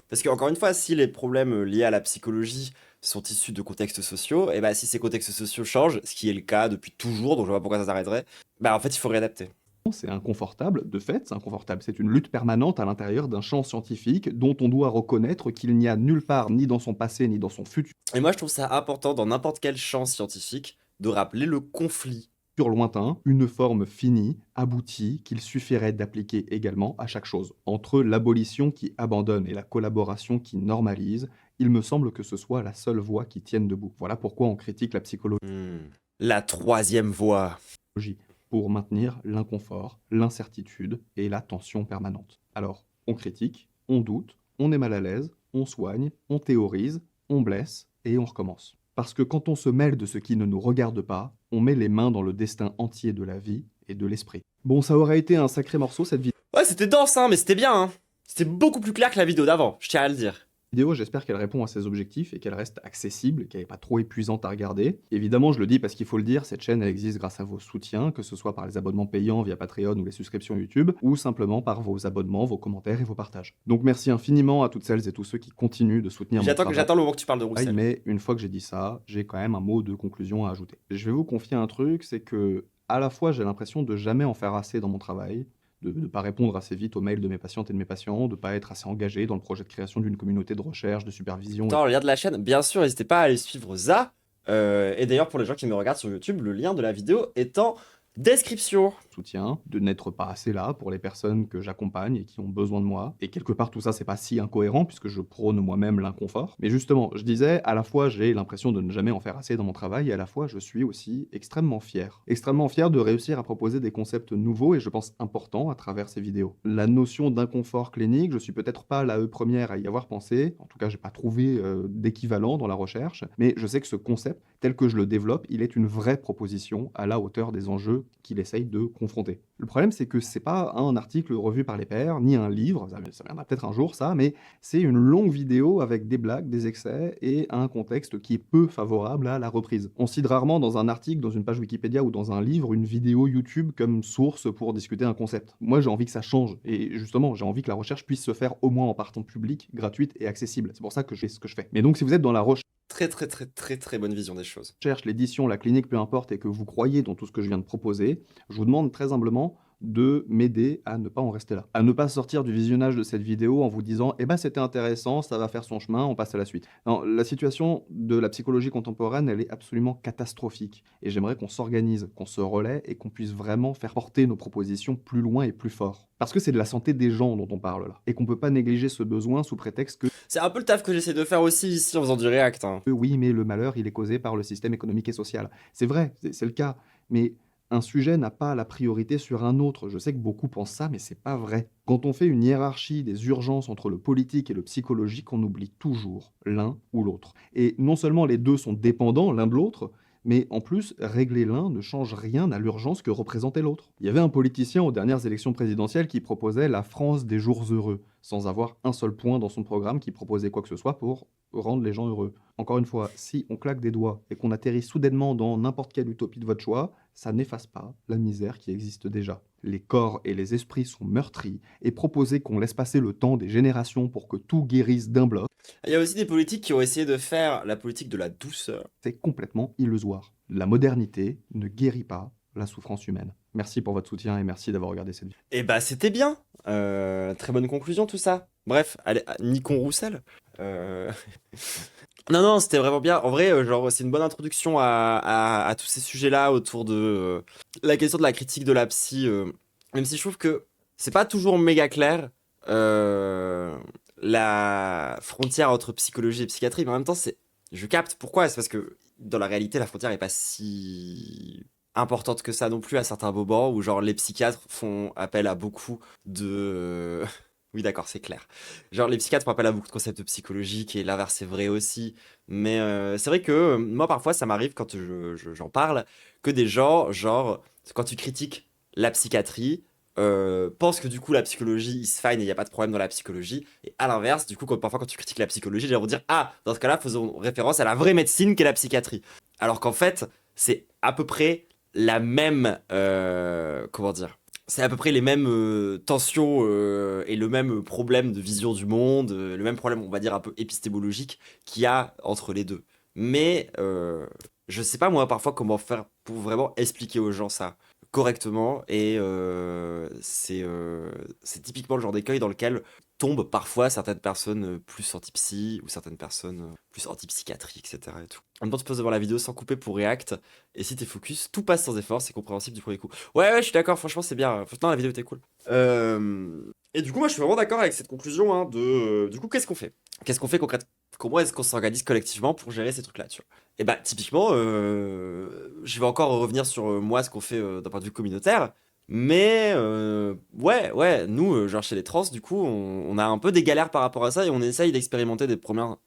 Parce que, encore une fois, si les problèmes liés à la psychologie sont issus de contextes sociaux, et bah si ces contextes sociaux changent, ce qui est le cas depuis toujours, donc je vois pas pourquoi ça s'arrêterait, bah en fait il faut réadapter. C'est inconfortable, de fait, c'est inconfortable. C'est une lutte permanente à l'intérieur d'un champ scientifique dont on doit reconnaître qu'il n'y a nulle part, ni dans son passé, ni dans son futur Et moi je trouve ça important dans n'importe quel champ scientifique de rappeler le conflit. lointain, une forme finie, aboutie, qu'il suffirait d'appliquer également à chaque chose. Entre l'abolition qui abandonne et la collaboration qui normalise, il me semble que ce soit la seule voie qui tienne debout. Voilà pourquoi on critique la psychologie. La troisième voie. Pour maintenir l'inconfort, l'incertitude et la tension permanente. Alors, on critique, on doute, on est mal à l'aise, on soigne, on théorise, on blesse et on recommence. Parce que quand on se mêle de ce qui ne nous regarde pas, on met les mains dans le destin entier de la vie et de l'esprit. Bon, ça aurait été un sacré morceau cette vidéo. Ouais, c'était dense, hein, mais c'était bien, hein. C'était beaucoup plus clair que la vidéo d'avant, je tiens à le dire. Vidéo, j'espère qu'elle répond à ses objectifs et qu'elle reste accessible, qu'elle n'est pas trop épuisante à regarder. Évidemment, je le dis parce qu'il faut le dire, cette chaîne elle existe grâce à vos soutiens, que ce soit par les abonnements payants via Patreon ou les subscriptions YouTube, ou simplement par vos abonnements, vos commentaires et vos partages. Donc merci infiniment à toutes celles et tous ceux qui continuent de soutenir mon travail. J'attends le moment que tu parles de Roussel. Mais une fois que j'ai dit ça, j'ai quand même un mot de conclusion à ajouter. Je vais vous confier un truc, c'est que à la fois j'ai l'impression de jamais en faire assez dans mon travail, de ne pas répondre assez vite aux mails de mes patientes et de mes patients, de ne pas être assez engagé dans le projet de création d'une communauté de recherche, de supervision. Attends, le lien de la chaîne, bien sûr, n'hésitez pas à aller suivre Za. Et d'ailleurs, pour les gens qui me regardent sur YouTube, le lien de la vidéo est en description. Soutien, de n'être pas assez là pour les personnes que j'accompagne et qui ont besoin de moi. Et quelque part, tout ça, c'est pas si incohérent puisque je prône moi-même l'inconfort. Mais justement, je disais, à la fois, j'ai l'impression de ne jamais en faire assez dans mon travail et à la fois, je suis aussi extrêmement fier. Extrêmement fier de réussir à proposer des concepts nouveaux et je pense importants à travers ces vidéos. La notion d'inconfort clinique, je suis peut-être pas la première à y avoir pensé. En tout cas, j'ai pas trouvé d'équivalent dans la recherche. Mais je sais que ce concept, tel que je le développe, il est une vraie proposition à la hauteur des enjeux qu'il essaye de confronter. Le problème, c'est que c'est pas un article revu par les pairs, ni un livre, ça viendra peut-être un jour ça, mais c'est une longue vidéo avec des blagues, des excès et un contexte qui est peu favorable à la reprise. On cite rarement dans un article, dans une page Wikipédia ou dans un livre, une vidéo YouTube comme source pour discuter un concept. Moi, j'ai envie que ça change, et justement, j'ai envie que la recherche puisse se faire au moins en partant publique, gratuite et accessible. C'est pour ça que je fais ce que je fais. Mais donc, si vous êtes dans la recherche, Très bonne vision des choses. l'édition, la clinique, peu importe, et que vous croyez dans tout ce que je viens de proposer, je vous demande très humblement de m'aider à ne pas en rester là. À ne pas sortir du visionnage de cette vidéo en vous disant « Eh ben c'était intéressant, ça va faire son chemin, on passe à la suite ». Non, la situation de la psychologie contemporaine, elle est absolument catastrophique. Et j'aimerais qu'on s'organise, qu'on se relaie et qu'on puisse vraiment faire porter nos propositions plus loin et plus fort. Parce que c'est de la santé des gens dont on parle là. Et qu'on peut pas négliger ce besoin sous prétexte que C'est un peu le taf que j'essaie de faire aussi ici en faisant du React. Hein. oui, mais le malheur, il est causé par le système économique et social. C'est vrai, c'est le cas. Mais un sujet n'a pas la priorité sur un autre. Je sais que beaucoup pensent ça, mais c'est pas vrai. Quand on fait une hiérarchie des urgences entre le politique et le psychologique, on oublie toujours l'un ou l'autre. Et non seulement les deux sont dépendants l'un de l'autre, mais en plus, régler l'un ne change rien à l'urgence que représentait l'autre. Il y avait un politicien aux dernières élections présidentielles qui proposait la France des jours heureux, sans avoir un seul point dans son programme qui proposait quoi que ce soit pour rendre les gens heureux. Encore une fois, si on claque des doigts et qu'on atterrit soudainement dans n'importe quelle utopie de votre choix, ça n'efface pas la misère qui existe déjà. Les corps et les esprits sont meurtris, et proposer qu'on laisse passer le temps des générations pour que tout guérisse d'un bloc, Il y a aussi des politiques qui ont essayé de faire la politique de la douceur. c'est complètement illusoire. La modernité ne guérit pas la souffrance humaine. Merci pour votre soutien et merci d'avoir regardé cette vidéo. Et bah c'était bien. Très bonne conclusion tout ça. Bref, allez, Nikon Roussel. Non, c'était vraiment bien. En vrai, genre, c'est une bonne introduction à tous ces sujets-là autour de la question de la critique de la psy. Même si je trouve que c'est pas toujours méga clair la frontière entre psychologie et psychiatrie, mais en même temps, je capte pourquoi. C'est parce que dans la réalité, la frontière est pas si importante que ça non plus à certains moments où genre les psychiatres font appel à beaucoup de oui d'accord c'est clair genre les psychiatres font appel à beaucoup de concepts psychologiques et l'inverse est vrai aussi mais c'est vrai que moi parfois ça m'arrive quand j'en parle que des gens genre quand tu critiques la psychiatrie pensent que du coup la psychologie is fine et il n'y a pas de problème dans la psychologie et à l'inverse du coup parfois quand tu critiques la psychologie les gens vont dire ah dans ce cas là faisons référence à la vraie médecine qu'est la psychiatrie alors qu'en fait c'est à peu près la même comment dire c'est à peu près les mêmes tensions et le même problème de vision du monde le même problème on va dire un peu épistémologique qu'il y a entre les deux mais je sais pas moi parfois comment faire pour vraiment expliquer aux gens ça correctement et c'est typiquement le genre d'écueil dans lequel tombent parfois certaines personnes plus anti-psy ou certaines personnes plus anti-psychiatrie, etc. Et tout. En même temps, tu peux voir la vidéo sans couper pour React, et si t'es focus, tout passe sans effort, c'est compréhensible du premier coup. Ouais, je suis d'accord, franchement, c'est bien. Franchement, la vidéo était cool. Et du coup, moi, je suis vraiment d'accord avec cette conclusion hein, de... du coup, qu'est-ce qu'on fait? Qu'est-ce qu'on fait concrètement? Comment est-ce qu'on s'organise collectivement pour gérer ces trucs-là, tu vois? Et bah, typiquement, je vais encore revenir sur moi, ce qu'on fait d'un point de vue communautaire. Mais ouais, nous, genre chez les trans, du coup, on a un peu des galères par rapport à ça et on essaye d'expérimenter des premières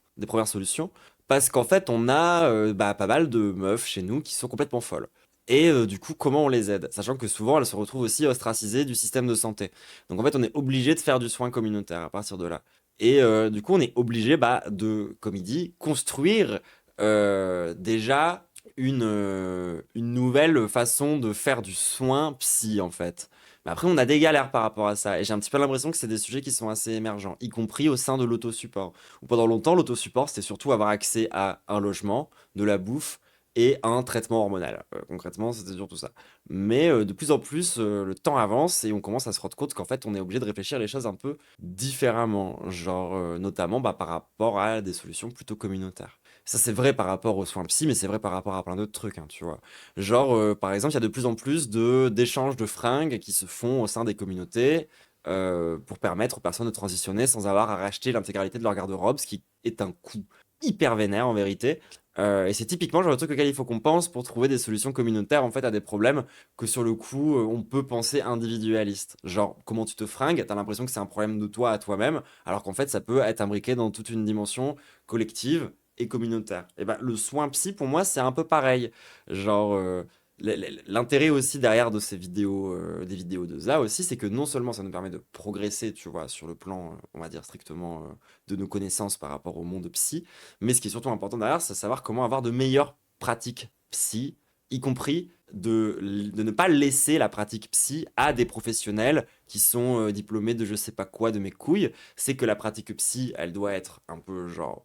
solutions. Parce qu'en fait, on a pas mal de meufs chez nous qui sont complètement folles. et du coup comment on les aide, sachant que souvent elles se retrouvent aussi ostracisées du système de santé. Donc en fait on est obligé de faire du soin communautaire à partir de là. Et du coup on est obligé de, comme il dit, construire déjà une nouvelle façon de faire du soin psy en fait. Mais après on a des galères par rapport à ça, et j'ai un petit peu l'impression que c'est des sujets qui sont assez émergents, y compris au sein de l'autosupport. Où pendant longtemps l'autosupport c'était surtout avoir accès à un logement, de la bouffe, et un traitement hormonal. Concrètement, c'était surtout ça. Mais de plus en plus, le temps avance et on commence à se rendre compte qu'en fait, on est obligé de réfléchir les choses un peu différemment. Genre, notamment par rapport à des solutions plutôt communautaires. Ça, c'est vrai par rapport aux soins psy, mais c'est vrai par rapport à plein d'autres trucs, hein, tu vois. Genre, par exemple, il y a de plus en plus d'échanges de fringues qui se font au sein des communautés pour permettre aux personnes de transitionner sans avoir à racheter l'intégralité de leur garde-robe, ce qui est un coût hyper vénère en vérité. Et c'est typiquement le genre de truc auquel il faut qu'on pense pour trouver des solutions communautaires en fait à des problèmes que sur le coup on peut penser individualistes. Genre comment tu te fringues, t'as l'impression que c'est un problème de toi à toi-même, alors qu'en fait ça peut être imbriqué dans toute une dimension collective et communautaire. Et ben le soin psy pour moi c'est un peu pareil. Genre l'intérêt aussi derrière de ces vidéos, des vidéos de ça aussi, c'est que non seulement ça nous permet de progresser, tu vois, sur le plan, on va dire strictement de nos connaissances par rapport au monde psy, mais ce qui est surtout important derrière, c'est savoir comment avoir de meilleures pratiques psy, y compris de ne pas laisser la pratique psy à des professionnels qui sont diplômés de je sais pas quoi de mes couilles. C'est que la pratique psy, elle doit être un peu genre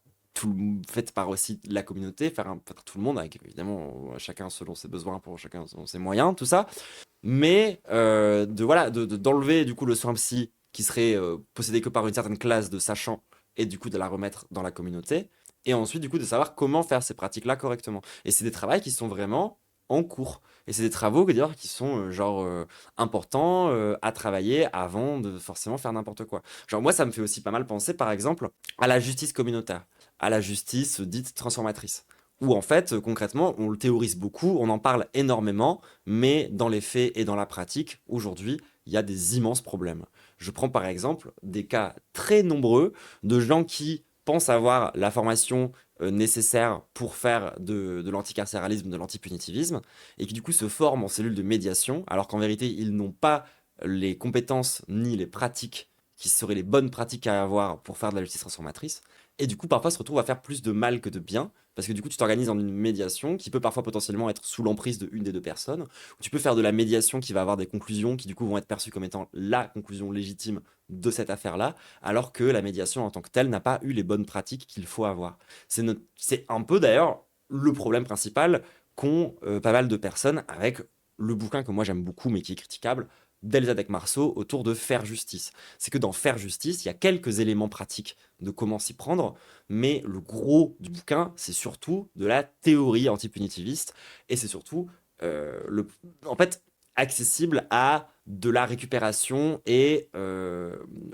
faite par aussi la communauté, faire tout le monde, avec évidemment chacun selon ses besoins, pour chacun selon ses moyens, tout ça. Mais d'enlever du coup le soin psy qui serait possédé que par une certaine classe de sachants et du coup de la remettre dans la communauté. Et ensuite du coup de savoir comment faire ces pratiques-là correctement. Et c'est des travaux qui sont vraiment en cours. Et c'est des travaux d'ailleurs qui sont importants à travailler avant de forcément faire n'importe quoi. Genre moi ça me fait aussi pas mal penser par exemple à la justice communautaire, à la justice dite transformatrice. Où en fait concrètement on le théorise beaucoup, on en parle énormément, mais dans les faits et dans la pratique, aujourd'hui, il y a des immenses problèmes. Je prends par exemple des cas très nombreux de gens qui pensent avoir la formation nécessaire pour faire de l'anticarcéralisme, de l'antipunitivisme, et qui du coup se forment en cellule de médiation, alors qu'en vérité, ils n'ont pas les compétences ni les pratiques qui seraient les bonnes pratiques à avoir pour faire de la justice transformatrice, et du coup parfois se retrouvent à faire plus de mal que de bien, parce que du coup tu t'organises en une médiation qui peut parfois potentiellement être sous l'emprise de une des deux personnes, ou tu peux faire de la médiation qui va avoir des conclusions qui du coup vont être perçues comme étant la conclusion légitime de cette affaire-là, alors que la médiation en tant que telle n'a pas eu les bonnes pratiques qu'il faut avoir. C'est un peu d'ailleurs le problème principal qu'ont pas mal de personnes avec le bouquin que moi j'aime beaucoup mais qui est critiquable, d'Elsa Marceau autour de faire justice. C'est que dans faire justice, il y a quelques éléments pratiques de comment s'y prendre, mais le gros du bouquin, c'est surtout de la théorie antipunitiviste, et c'est surtout, en fait, accessible à de la récupération et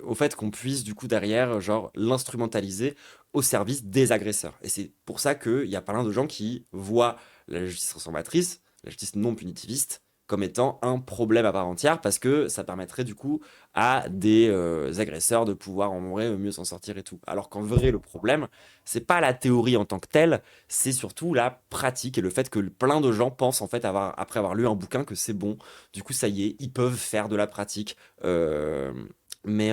au fait qu'on puisse du coup derrière genre l'instrumentaliser au service des agresseurs. Et c'est pour ça qu'il y a plein de gens qui voient la justice transformatrice, la justice non punitiviste, comme étant un problème à part entière parce que ça permettrait du coup à des agresseurs de pouvoir en vrai mieux s'en sortir et tout. Alors qu'en vrai le problème c'est pas la théorie en tant que telle, c'est surtout la pratique et le fait que plein de gens pensent en fait après avoir lu un bouquin que c'est bon. Du coup ça y est, ils peuvent faire de la pratique. Mais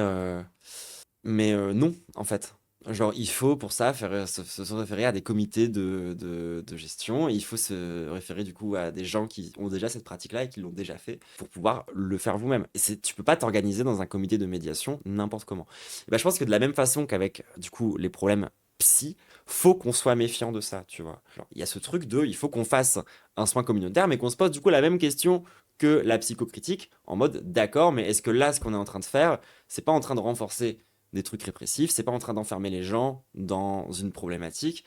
non en fait. Genre, il faut pour ça se référer à des comités de gestion. Et il faut se référer du coup à des gens qui ont déjà cette pratique-là et qui l'ont déjà fait pour pouvoir le faire vous-même. Et tu peux pas t'organiser dans un comité de médiation n'importe comment. Et ben, je pense que de la même façon qu'avec du coup les problèmes psy, faut qu'on soit méfiant de ça, tu vois. Genre, il y a ce truc il faut qu'on fasse un soin communautaire, mais qu'on se pose du coup la même question que la psychocritique, en mode d'accord, mais est-ce que là, ce qu'on est en train de faire, c'est pas en train de renforcer des trucs répressifs, c'est pas en train d'enfermer les gens dans une problématique,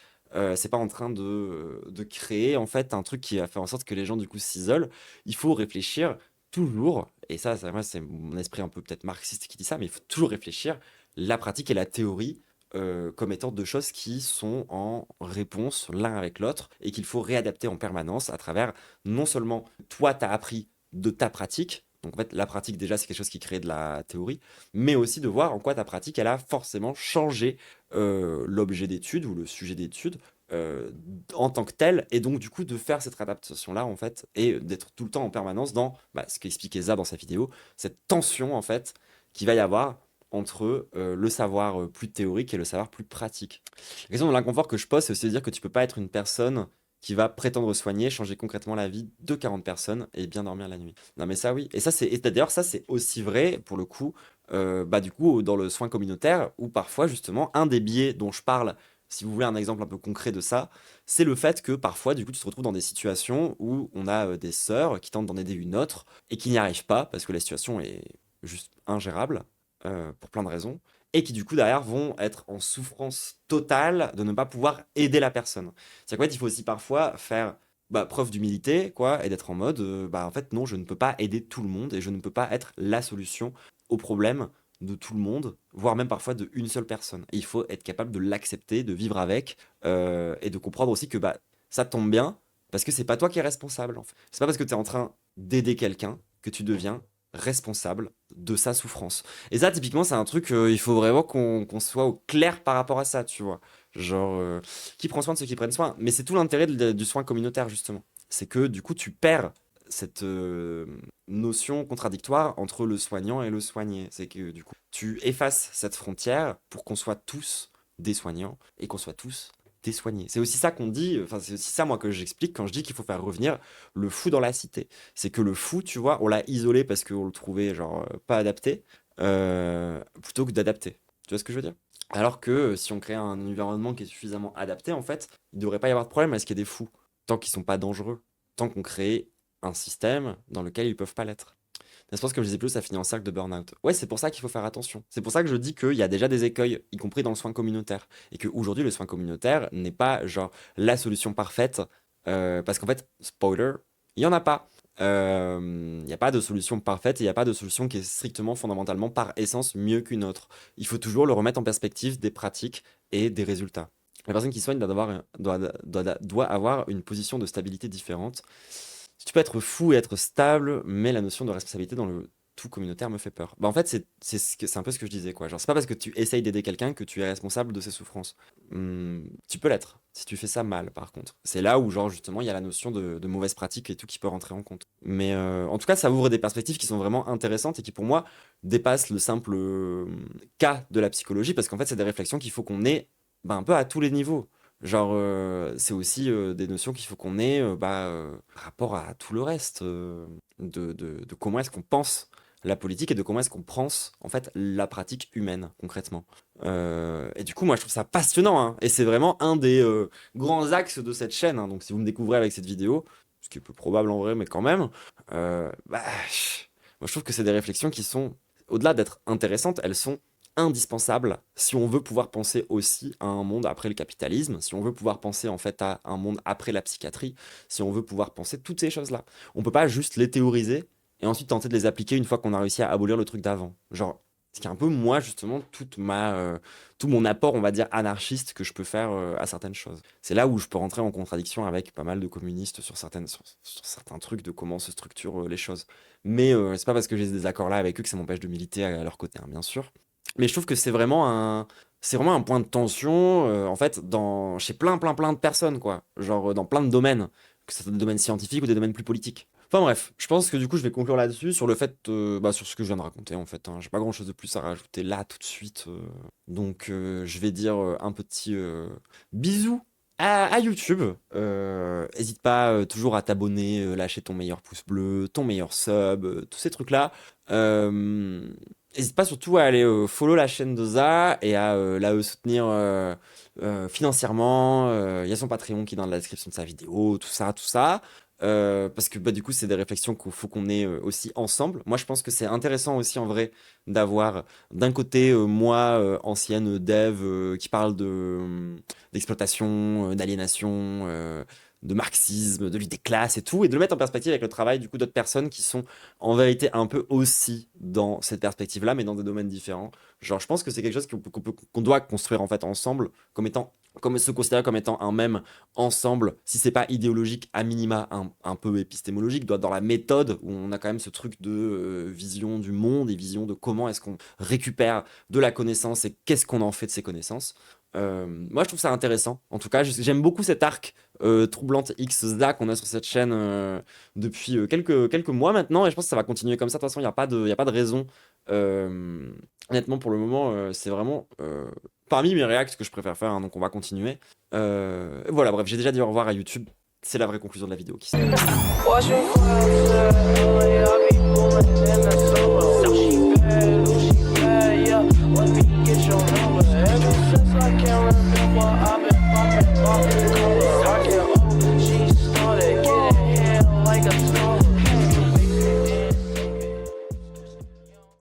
c'est pas en train de créer en fait un truc qui va faire en sorte que les gens du coup s'isolent. Il faut réfléchir toujours, et moi c'est mon esprit un peu peut-être marxiste qui dit ça, mais il faut toujours réfléchir la pratique et la théorie comme étant deux choses qui sont en réponse l'un avec l'autre et qu'il faut réadapter en permanence à travers non seulement toi t'as appris de ta pratique, donc en fait la pratique déjà c'est quelque chose qui crée de la théorie, mais aussi de voir en quoi ta pratique, elle a forcément changé l'objet d'étude ou le sujet d'étude euh, en tant que tel, et donc du coup de faire cette adaptation-là en fait, et d'être tout le temps en permanence dans ce qu'expliquait Eza dans sa vidéo, cette tension en fait qu'il va y avoir entre le savoir plus théorique et le savoir plus pratique. La question de l'inconfort que je pose, c'est aussi de dire que tu peux pas être une personne qui va prétendre soigner, changer concrètement la vie de 40 personnes et bien dormir la nuit. Non mais ça oui, et ça c'est, et d'ailleurs ça c'est aussi vrai pour le coup, du coup dans le soin communautaire, où parfois justement un des biais dont je parle, si vous voulez un exemple un peu concret de ça, c'est le fait que parfois du coup tu te retrouves dans des situations où on a des sœurs qui tentent d'en aider une autre et qui n'y arrivent pas parce que la situation est juste ingérable pour plein de raisons, et qui du coup derrière vont être en souffrance totale de ne pas pouvoir aider la personne. C'est qu'en fait il faut aussi parfois faire preuve d'humilité quoi, et d'être en mode en fait non, je ne peux pas aider tout le monde et je ne peux pas être la solution au problème de tout le monde, voire même parfois de une seule personne. Et il faut être capable de l'accepter, de vivre avec, et de comprendre aussi que ça tombe bien parce que c'est pas toi qui es responsable en fait. C'est pas parce que tu es en train d'aider quelqu'un que tu deviens responsable de sa souffrance. Et ça, typiquement, c'est un truc, il faut vraiment qu'on soit au clair par rapport à ça, tu vois. Genre, qui prend soin de ceux qui prennent soin. Mais c'est tout l'intérêt du soin communautaire, justement. C'est que, du coup, tu perds cette notion contradictoire entre le soignant et le soigné. C'est que, du coup, tu effaces cette frontière pour qu'on soit tous des soignants et qu'on soit tous des soignés. C'est aussi ça qu'on dit, enfin, c'est aussi ça, moi, que j'explique quand je dis qu'il faut faire revenir le fou dans la cité. C'est que le fou, tu vois, on l'a isolé parce qu'on le trouvait, genre, pas adapté, plutôt que d'adapter. Tu vois ce que je veux dire? Alors que si on crée un environnement qui est suffisamment adapté, en fait, il ne devrait pas y avoir de problème à ce qu'il y ait des fous, tant qu'ils sont pas dangereux, tant qu'on crée un système dans lequel ils peuvent pas l'être. Je pense que comme je disais plus, ça finit en cercle de burn-out. Ouais, c'est pour ça qu'il faut faire attention. C'est pour ça que je dis qu'il y a déjà des écueils, y compris dans le soin communautaire. Et qu'aujourd'hui, le soin communautaire n'est pas genre la solution parfaite. Parce qu'en fait, spoiler, il n'y en a pas. Il n'y a pas de solution parfaite et il n'y a pas de solution qui est strictement, fondamentalement, par essence, mieux qu'une autre. Il faut toujours le remettre en perspective des pratiques et des résultats. La personne qui soigne doit avoir une position de stabilité différente. Tu peux être fou et être stable, mais la notion de responsabilité dans le tout communautaire me fait peur. En fait, c'est un peu ce que je disais, quoi. Genre, c'est pas parce que tu essayes d'aider quelqu'un que tu es responsable de ses souffrances. Tu peux l'être, si tu fais ça mal, par contre. C'est là où, genre, justement, il y a la notion de mauvaise pratique et tout qui peut rentrer en compte. Mais en tout cas, ça ouvre des perspectives qui sont vraiment intéressantes et qui, pour moi, dépassent le simple cas de la psychologie, parce qu'en fait, c'est des réflexions qu'il faut qu'on ait un peu à tous les niveaux. Genre, c'est aussi des notions qu'il faut qu'on ait par rapport à tout le reste, de comment est-ce qu'on pense la politique et de comment est-ce qu'on pense en fait la pratique humaine concrètement. Et du coup, moi je trouve ça passionnant, hein, et c'est vraiment un des grands axes de cette chaîne, hein. Donc si vous me découvrez avec cette vidéo, ce qui est peu probable en vrai, mais quand même, moi je trouve que c'est des réflexions qui sont, au-delà d'être intéressantes, elles sont indispensable si on veut pouvoir penser aussi à un monde après le capitalisme, si on veut pouvoir penser en fait à un monde après la psychiatrie, si on veut pouvoir penser toutes ces choses-là. On peut pas juste les théoriser et ensuite tenter de les appliquer une fois qu'on a réussi à abolir le truc d'avant. Genre, ce qui est un peu moi justement tout mon apport, on va dire anarchiste que je peux faire à certaines choses. C'est là où je peux rentrer en contradiction avec pas mal de communistes sur sur certains trucs de comment se structurent les choses. Mais c'est pas parce que j'ai des accords là avec eux que ça m'empêche de militer à leur côté, hein, bien sûr. Mais je trouve que c'est vraiment un point de tension, en fait, chez plein de personnes, quoi. Genre, dans plein de domaines, que ce soit des domaines scientifiques ou des domaines plus politiques. Enfin bref, je pense que du coup, je vais conclure là-dessus, sur le fait, sur ce que je viens de raconter, en fait, hein. J'ai pas grand-chose de plus à rajouter là, tout de suite. Donc, je vais dire un petit bisou à YouTube. Hésite pas toujours à t'abonner, lâcher ton meilleur pouce bleu, ton meilleur sub, tous ces trucs-là. Euh, N'hésite pas surtout à aller follow la chaîne de Za et à la soutenir financièrement. Il y a son Patreon qui est dans la description de sa vidéo, tout ça, tout ça. Parce que du coup, c'est des réflexions qu'il faut qu'on ait aussi ensemble. Moi, je pense que c'est intéressant aussi en vrai d'avoir d'un côté moi, ancienne dev, qui parle d'exploitation, d'aliénation, de marxisme, de lutte des classes et tout, et de le mettre en perspective avec le travail du coup d'autres personnes qui sont en vérité un peu aussi dans cette perspective-là, mais dans des domaines différents. Genre, je pense que c'est quelque chose qu'on doit construire en fait ensemble, comme se considérer comme étant un même ensemble, si c'est pas idéologique, à minima un peu épistémologique, dans la méthode où on a quand même ce truc de vision du monde et vision de comment est-ce qu'on récupère de la connaissance et qu'est-ce qu'on en fait de ces connaissances. Moi, je trouve ça intéressant. En tout cas, j'aime beaucoup cet arc troublante X-ZA qu'on a sur cette chaîne depuis quelques mois maintenant. Et je pense que ça va continuer comme ça. De toute façon, y a pas de raison. Honnêtement, pour le moment, c'est vraiment parmi mes reacts que je préfère faire. Hein, donc, on va continuer. Voilà, bref, j'ai déjà dit au revoir à YouTube. C'est la vraie conclusion de la vidéo qui